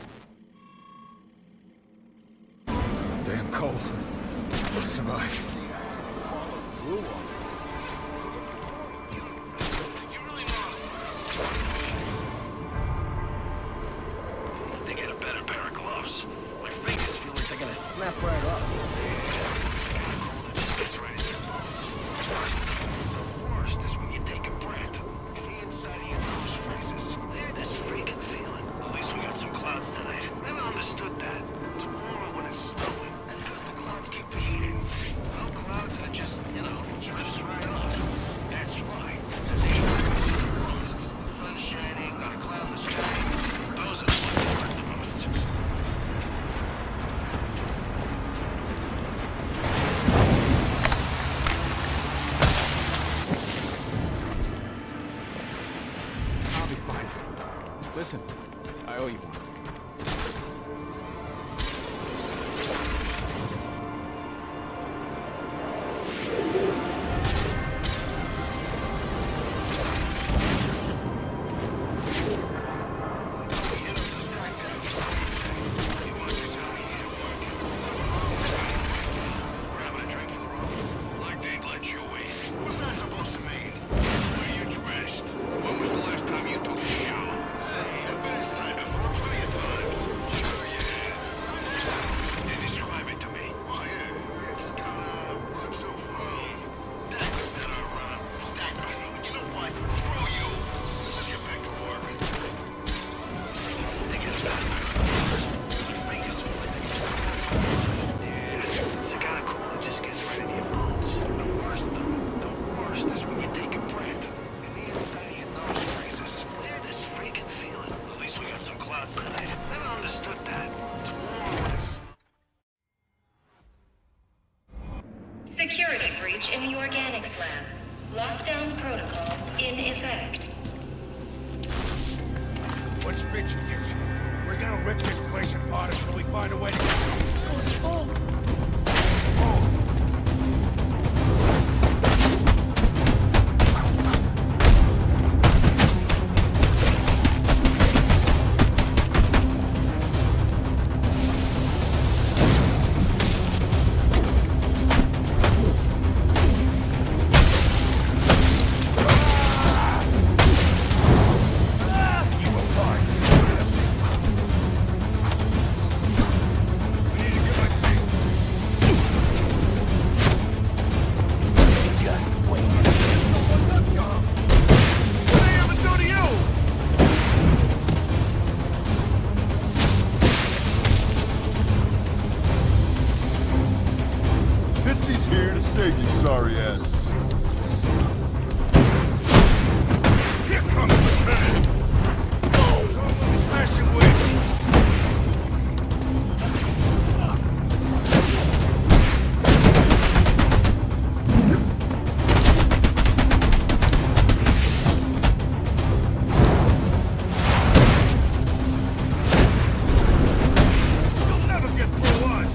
Damn cold. I'll survive. They get a better pair of gloves. My fingers feel like they're gonna snap right off. The worst is when you take a breath. The inside of your nose freezes. This freaking feeling. At least we got some clouds tonight. Never understood that. Tomorrow when it's snowing, that's because the clouds keep heating. No clouds that just, drifts right off. That's right. Today, sun shining, not a cloud in the sky. Those are the ones that hurt the most. I'll be fine. Listen, I owe you one. from the organics lab. Lockdown protocols in effect. What's Fitch against you? We're gonna rip this place apart until we find a way to get out. Pitsy's here to save you sorry asses. Here comes the man! Oh! Smashing wings! You'll never get through us!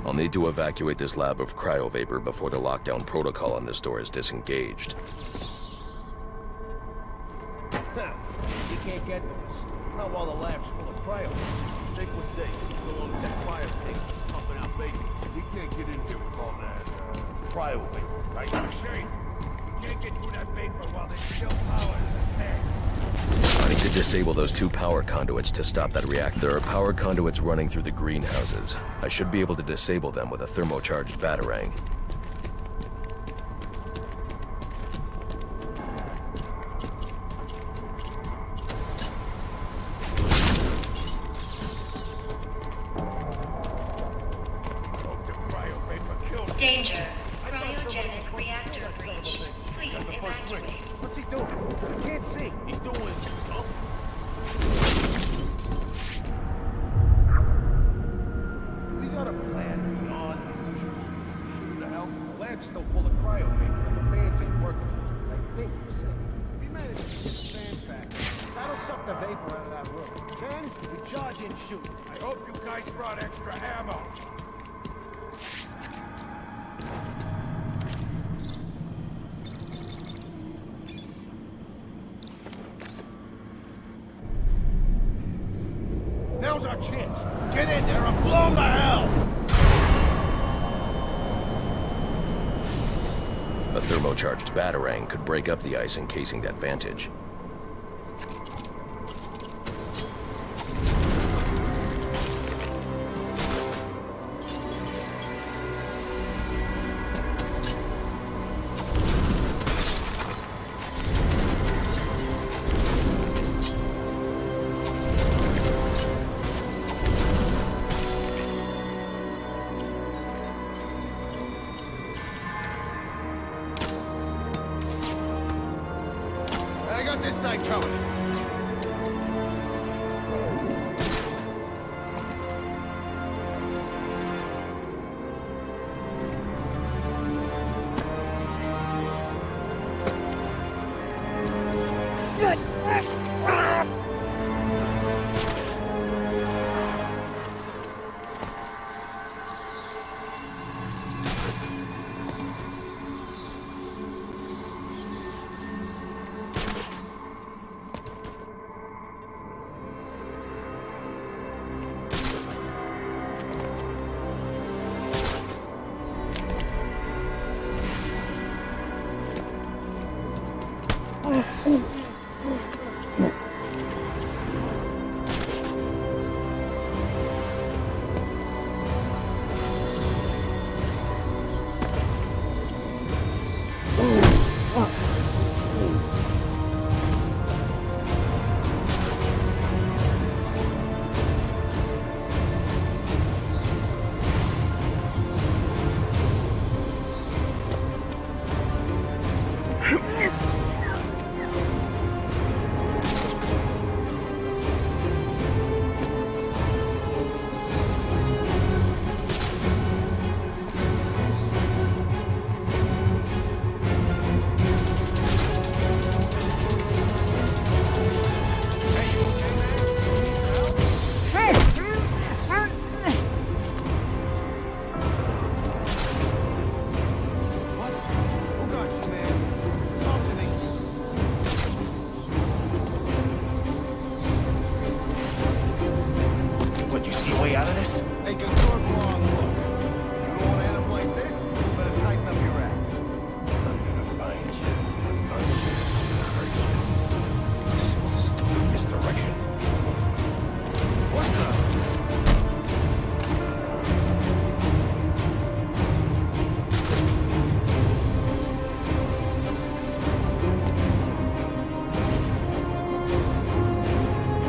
I'll need to evacuate this lab of cryovapor before the lockdown protocol on this door is disengaged. You can't get to us. Not while the lab's full of cryo. Think we're safe. So long as that fire thing pumping out vapor. We can't get in here with all that, cryo vapor, right? Shane, we can't get through that vapor while there's still power in the tank. I need to disable those two power conduits to stop that reactor. There are power conduits running through the greenhouses. I should be able to disable them with a thermocharged batarang. Danger. Cryogenic reactor breach. Please evacuate. What's he doing? I can't see. He's doing something. We got a plan beyond the usual. Shoot the hell. The lab's still full of cryo vapor and the fans ain't working. I think you said. We managed to get the fan back. That'll suck the vapor out of that room. Then we charge in and shoot. I hope you guys brought extra ammo. Now's our chance. Get in there and blow 'em to hell! A thermocharged batarang could break up the ice encasing that vantage. I got this side covered.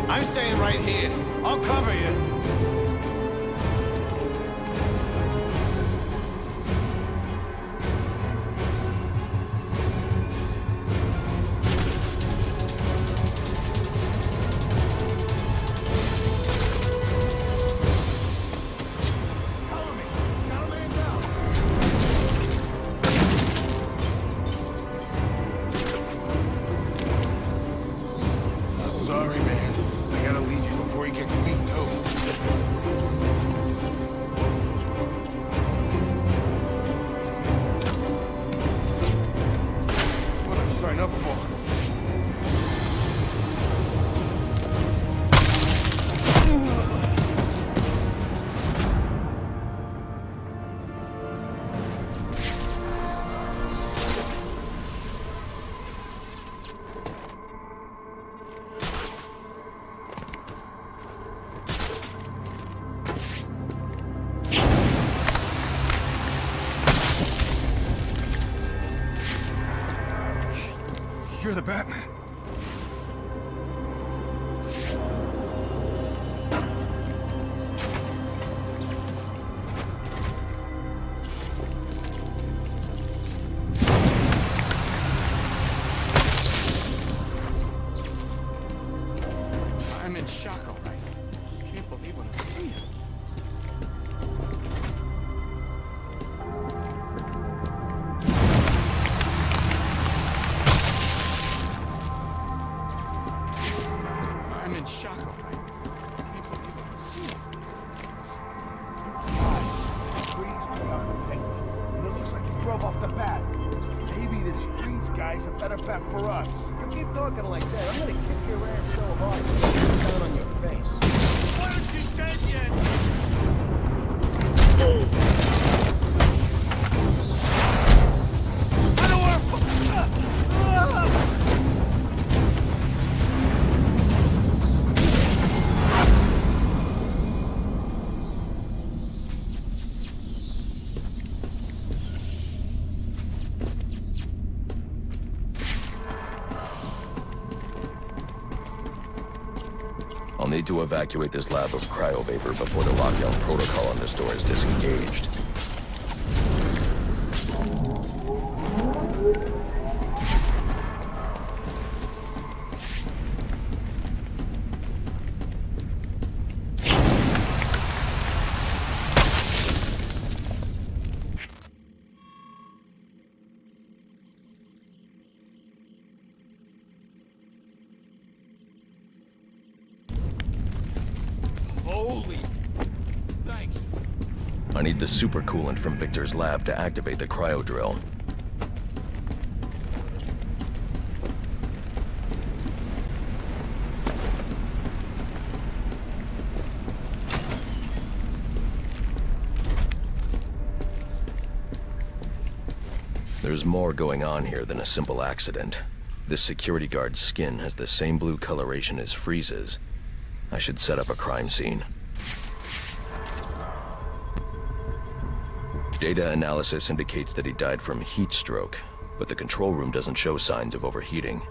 I'm staying right here. I'll cover you. Sorry, man. I gotta leave you before he gets me, too. What did I sign up for? You're the Batman. I'm in shock, all right. Can't believe what I'm seeing. I'm in shock, all right. Can't believe what I'm seeing. It looks like he drove off the bat. Maybe this freeze guy guy's a better bet for us. You keep talking like that, I'm gonna kick your ass so hard you're gonna get down on your face. Why aren't you dead yet? I don't want to... I'll need to evacuate this lab of cryovapor before the lockdown protocol on this door is disengaged. Holy... Thanks. I need the supercoolant from Victor's lab to activate the cryo drill. There's more going on here than a simple accident. This security guard's skin has the same blue coloration as Freeze's. I should set up a crime scene. Data analysis indicates that he died from heat stroke, but the control room doesn't show signs of overheating.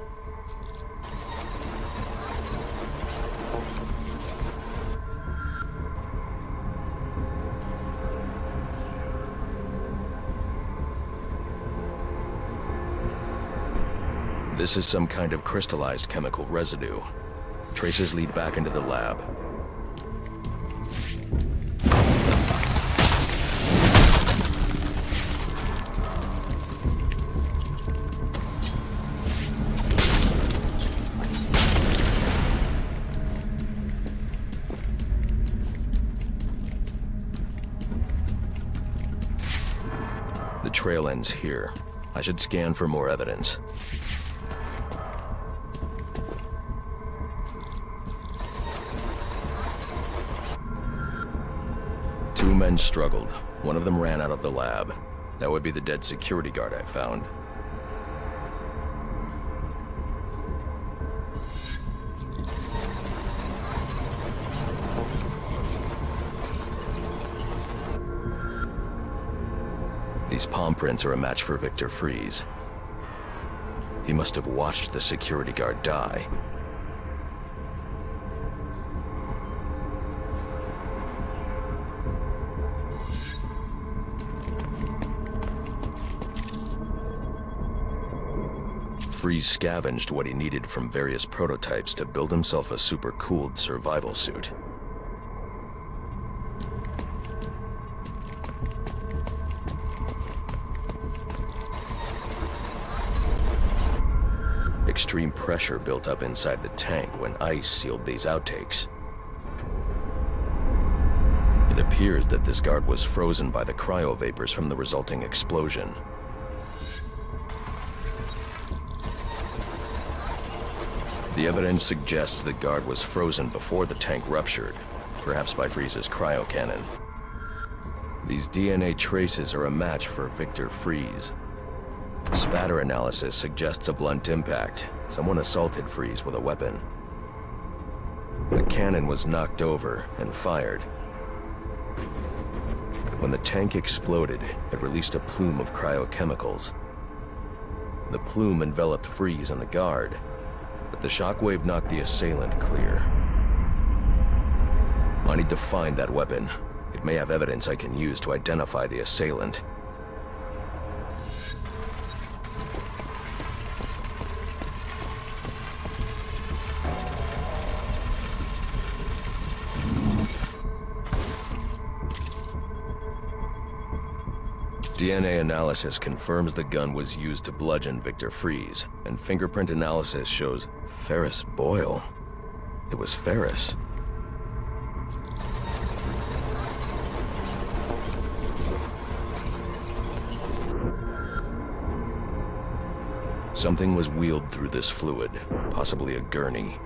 This is some kind of crystallized chemical residue. Traces lead back into the lab. The trail ends here. I should scan for more evidence. Two men struggled. One of them ran out of the lab. That would be the dead security guard I found. These palm prints are a match for Victor Freeze. He must have watched the security guard die. Freeze scavenged what he needed from various prototypes to build himself a super-cooled survival suit. Extreme pressure built up inside the tank when ice sealed these outtakes. It appears that this guard was frozen by the cryovapors from the resulting explosion. The evidence suggests the guard was frozen before the tank ruptured, perhaps by Freeze's cryocannon. These DNA traces are a match for Victor Freeze. Spatter analysis suggests a blunt impact. Someone assaulted Freeze with a weapon. The cannon was knocked over and fired. When the tank exploded, it released a plume of cryochemicals. The plume enveloped Freeze and the guard, but the shockwave knocked the assailant clear. I need to find that weapon. It may have evidence I can use to identify the assailant. DNA analysis confirms the gun was used to bludgeon Victor Freeze, and fingerprint analysis shows Ferris Boyle. It was Ferris. Something was wheeled through this fluid, possibly a gurney.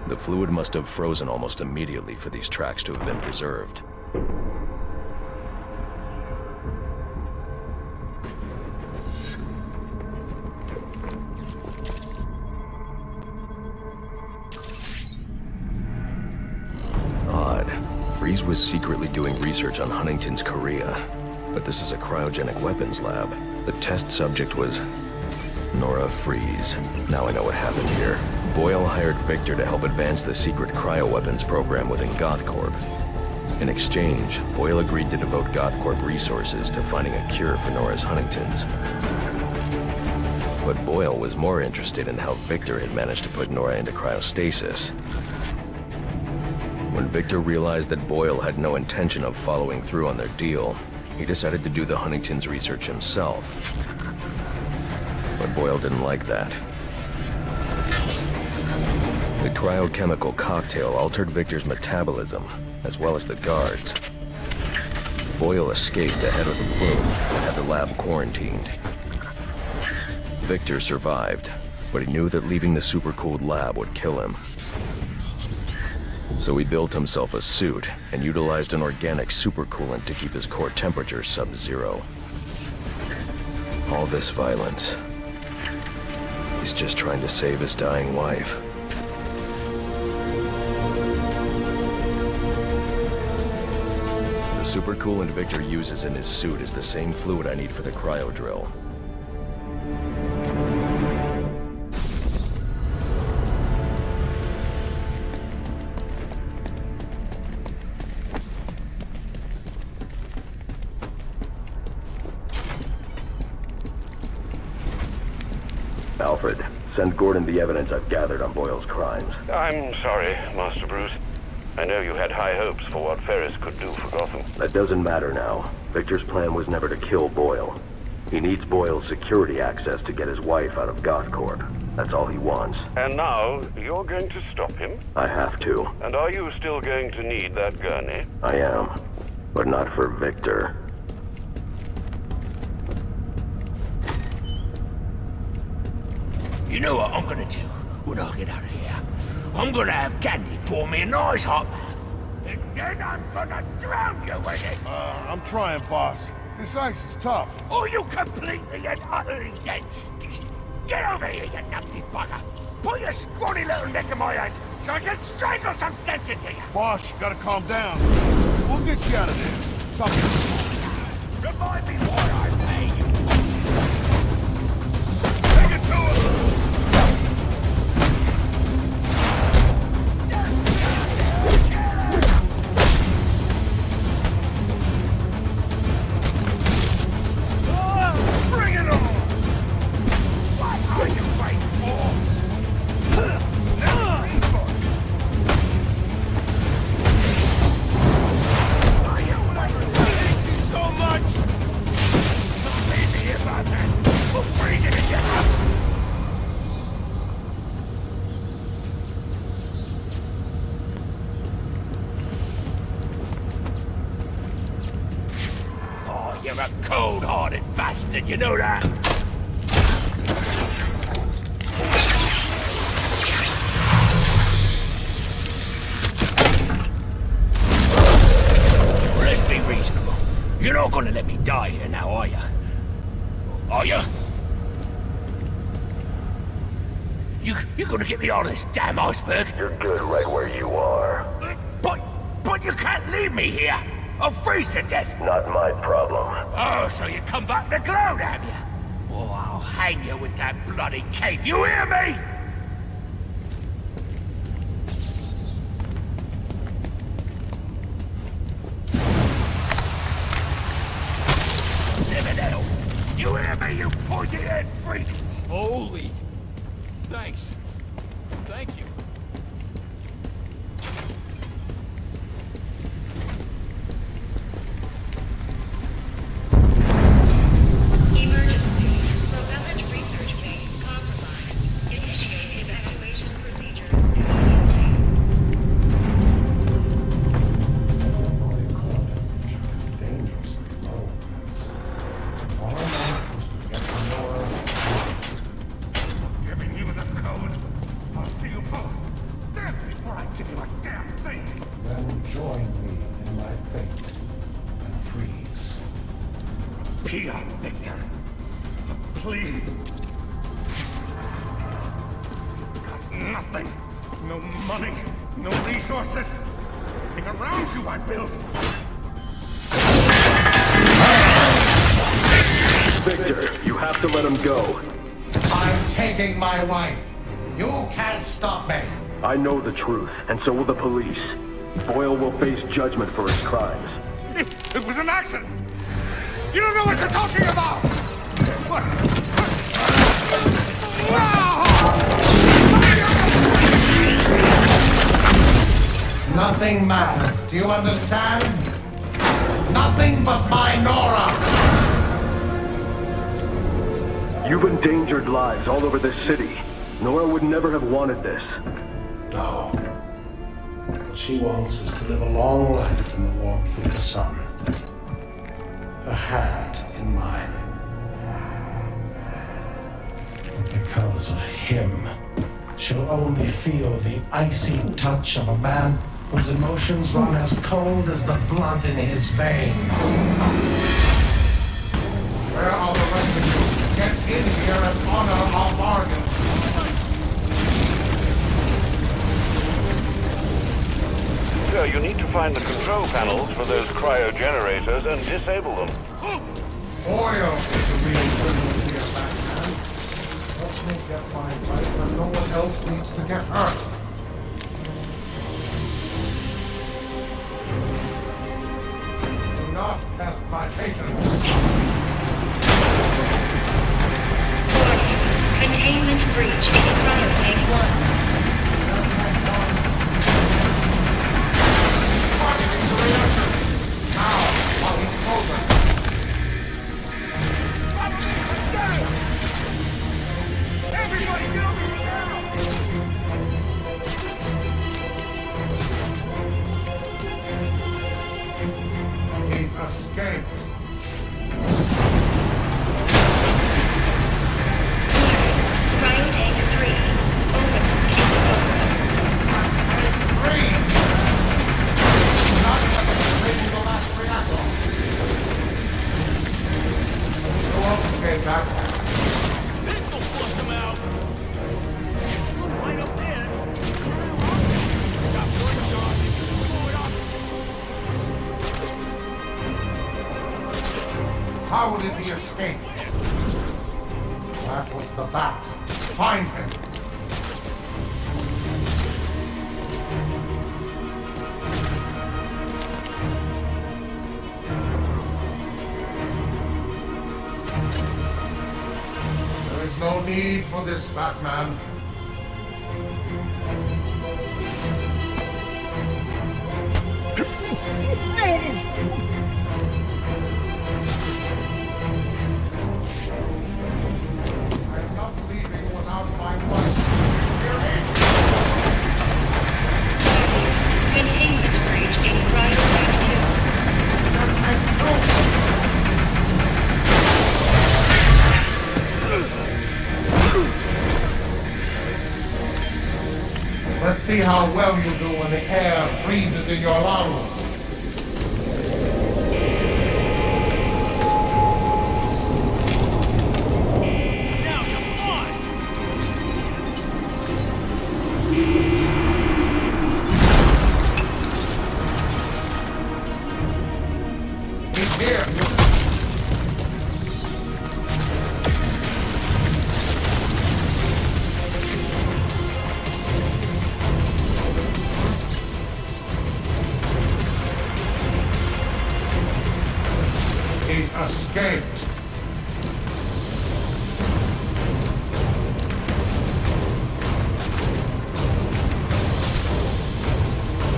The fluid must have frozen almost immediately for these tracks to have been preserved. Odd. Freeze was secretly doing research on Huntington's Korea, but this is a cryogenic weapons lab. The test subject was Nora Freeze. Now I know what happened here. Boyle hired Victor to help advance the secret cryoweapons program within GothCorp. In exchange, Boyle agreed to devote GothCorp resources to finding a cure for Nora's Huntingtons. But Boyle was more interested in how Victor had managed to put Nora into cryostasis. When Victor realized that Boyle had no intention of following through on their deal, he decided to do the Huntington's research himself. But Boyle didn't like that. The cryochemical cocktail altered Victor's metabolism, as well as the guards. Boyle escaped ahead of the plume and had the lab quarantined. Victor survived, but he knew that leaving the supercooled lab would kill him. So he built himself a suit and utilized an organic supercoolant to keep his core temperature sub-zero. All this violence. He's just trying to save his dying wife. The supercoolant Victor uses in his suit is the same fluid I need for the cryo drill. Alfred, send Gordon the evidence I've gathered on Boyle's crimes. I'm sorry, Master Bruce. I know you had high hopes for what Ferris could do for Gotham. That doesn't matter now. Victor's plan was never to kill Boyle. He needs Boyle's security access to get his wife out of GothCorp. That's all he wants. And now, you're going to stop him? I have to. And are you still going to need that gurney? I am. But not for Victor. You know what I'm gonna do when I get out of here? I'm gonna have Candy pour me a nice hot bath. And then I'm gonna drown you in it. I'm trying, boss. This ice is tough. Oh, you completely and utterly dense. Get over here, you nasty bugger. Put your scrawny little neck in my hand so I can strangle some sense into you. Boss, you gotta calm down. We'll get you out of there. Something. Remind me why I pay you. Take it to him! Bring it on! What are you waiting for? Are you waiting so much? Don't leave me here, my man. We'll freeze it in your house. Oh, you're a cold-hearted bastard, you know that? Well, let's be reasonable. You're not gonna let me die here now, are you? Are you? You're gonna get me on this damn iceberg? You're good right where you are. But you can't leave me here. I'll freeze to death. Not my problem. Oh, so you come back to cloud, have you? Oh, I'll hang you with that bloody cape. You hear me? Liminal! You hear me, you pointy-head freak? Holy... Thanks. Thank you. Emergency. Propellant research base compromised. Initiate evacuation procedure immediately. nothing. No money, no resources. Everything around you I built. Victor, you have to let him go. I'm taking my wife. You can't stop me. I know the truth, and so will the police. Boyle will face judgment for his crimes. It was an accident. You don't know what you're talking about. Nothing matters. Do you understand? Nothing but my Nora. You've endangered lives all over this city. Nora would never have wanted this. No. What she wants is to live a long life in the warmth of the sun. Her hand in mine. And because of him, she'll only feel the icy touch of a man whose emotions run as cold as the blood in his veins. Where are the rest of you? Get in here and honor our bargain. Sir, you need to find the control panels for those cryogenerators and disable them. Boyle is the real criminal here, Batman. Let me get my wife, and no one else needs to get hurt. Do not test my patience. Containment breach in Cryotank 1. How did he escape? That was the bat. Find him. There is no need for this, Batman. Let's see how well you do when the air freezes in your lungs. Now, come on! He's here. He's escaped.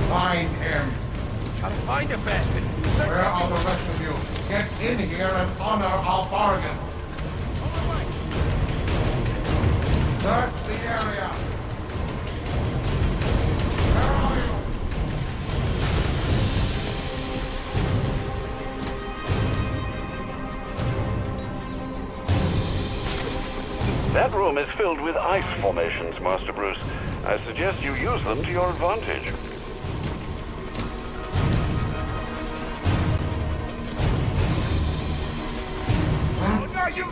Find him. Gotta find him, bastard! Where are the rest of you? Get in here and honor our bargain. Search the area. Where are you? That room is filled with ice formations, Master Bruce. I suggest you use them to your advantage.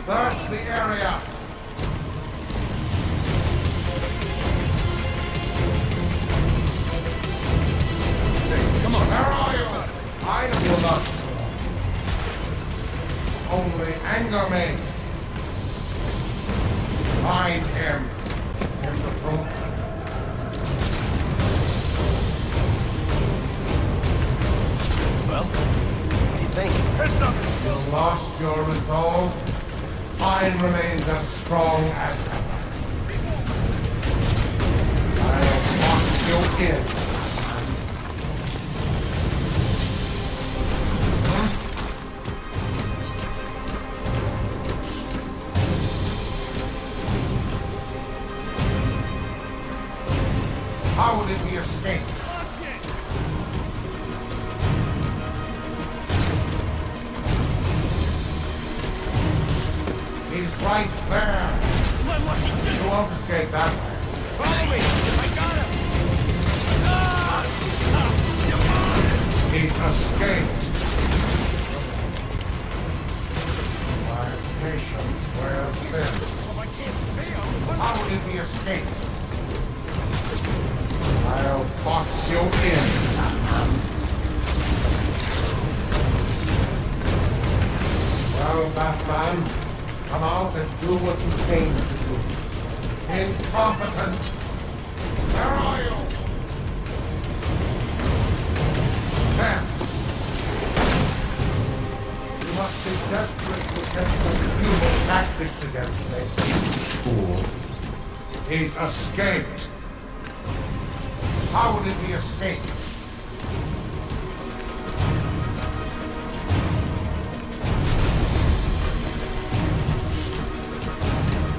Search the area. strong as ever. I'll box you in. How did he escape? He's right there. You won't escape that way. Follow me! I got him! He's escaped. My patience wears thin. How did he escape? I'll box you in. Well, Batman, come out and do what you came to do. Incompetence! Where are you? There! You must be desperate to test the futile tactics against me. Fool. He's escaped. How did he escape?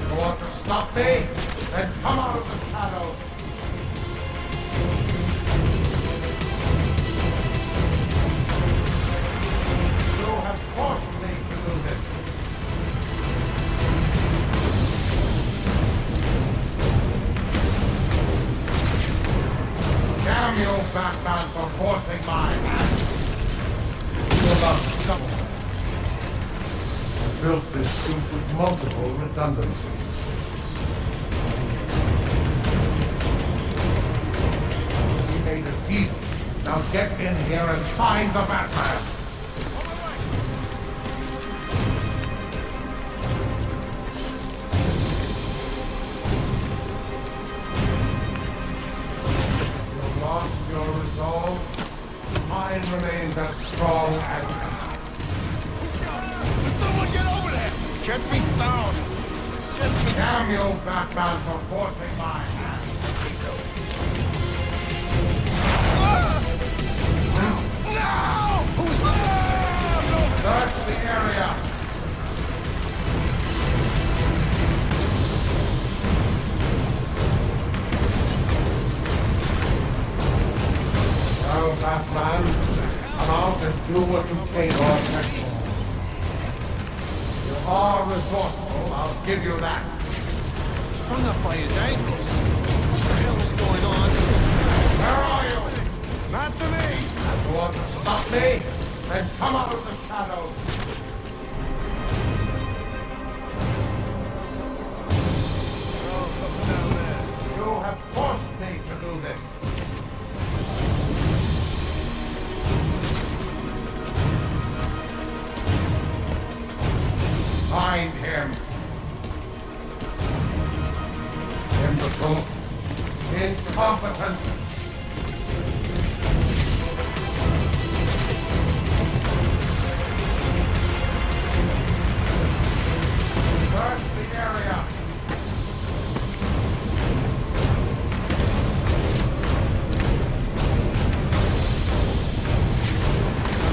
You want to stop me? Then come out of the shadows. You have forced me to do this. Damn you, Batman, for forcing my hand. You're not stubborn. I built this suit with multiple redundancies. We made a deal. Now get in here and find the Batman. Your resolve, mine remains as strong as ever. Someone get over there! Get me down! Get me Damn you, Batman, for forcing my hand. No! Who's there? Search the area. Well, Batman, come out and do what you came on for. You are resourceful, I'll give you that. Hung up by his ankles. What the hell is going on? Where are you? Not to me! You want to stop me? Then come out of the shadows. You have forced me to do this. Find him. Imbecile. Incompetence. Search the area.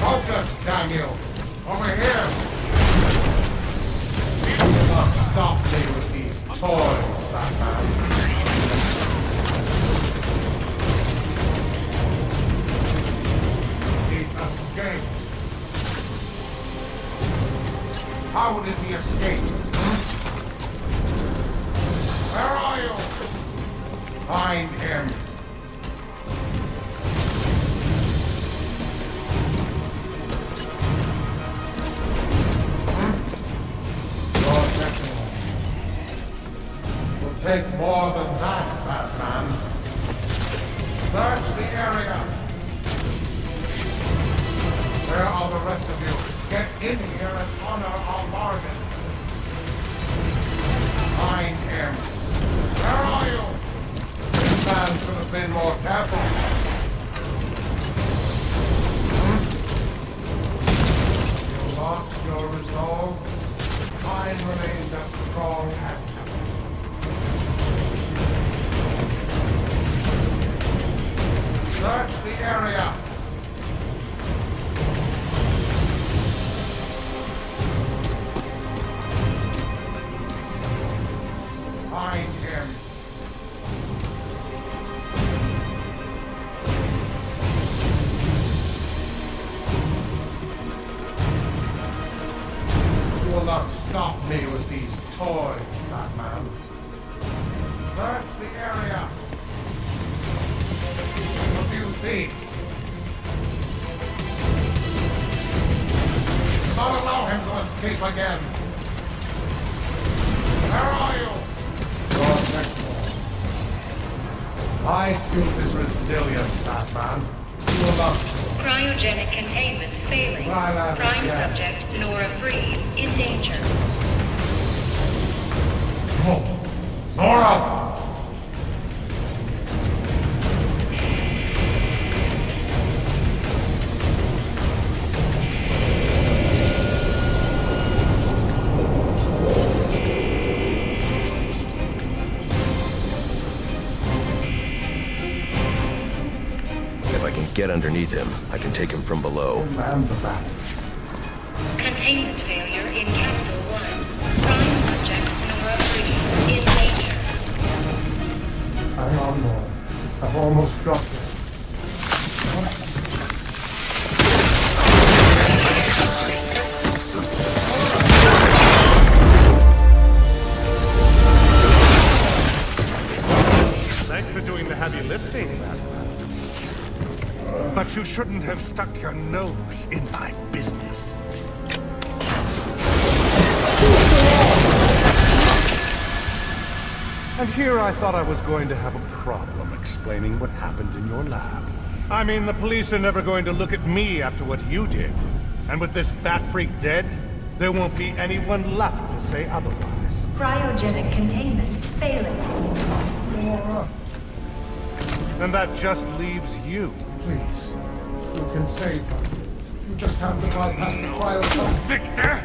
Focus, damn you. Over here. You must stop me with these toys, Batman. He escaped. How did he escape? Where are you? Find him. Take more than that, Batman. Search the area. Where are the rest of you? Get in here and honor our bargain. Find him. Where are you? This man should have been more careful. You lost your resolve. Mine remains as strong as him. You will not stop me with these toys, Batman. Search the area. What do you see? Do not allow him to escape again. Where are you? Lord Neckmore. My suit is resilient, Batman. You will not stop. Cryogenic containment failing. Prime subject, Nora Freeze, in danger. Oh, Nora! Get underneath him. I can take him from below. Containment failure in Capsule 1. Prime subject, Nora Freeze, in danger. Hang on, Nora. I've almost got it. Thanks for doing the heavy lifting, Batman. But you shouldn't have stuck your nose in my business. And here I thought I was going to have a problem explaining what happened in your lab. I mean, the police are never going to look at me after what you did. And with this bat freak dead, there won't be anyone left to say otherwise. Cryogenic containment failing. And that just leaves you. Please, you can save her. You just have to bypass the cryo. Victor!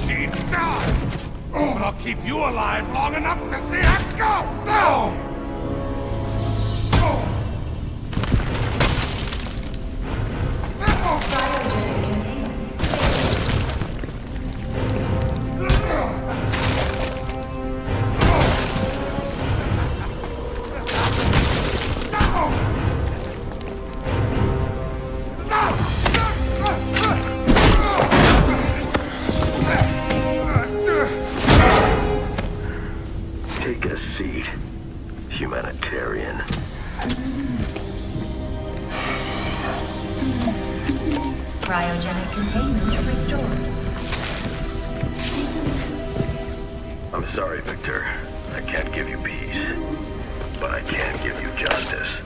She died! Oh, but I'll keep you alive long enough to see her go! No! Take a seat, humanitarian. Cryogenic containment restored. I'm sorry, Victor. I can't give you peace, but I can give you justice.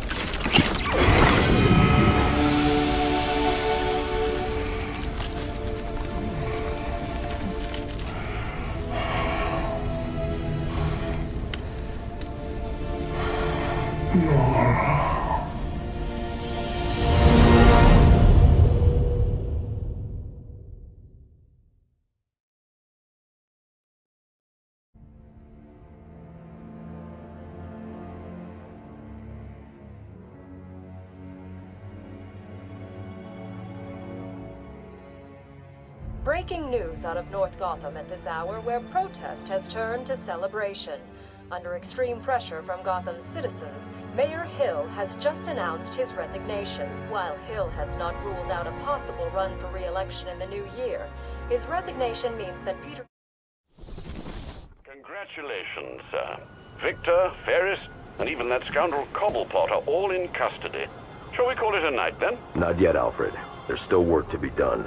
Breaking news out of North Gotham at this hour, where protest has turned to celebration. Under extreme pressure from Gotham's citizens, Mayor Hill has just announced his resignation. While Hill has not ruled out a possible run for re-election in the new year, his resignation means that Peter... Congratulations, sir. Victor, Ferris, and even that scoundrel Cobblepot are all in custody. Shall we call it a night, then? Not yet, Alfred. There's still work to be done.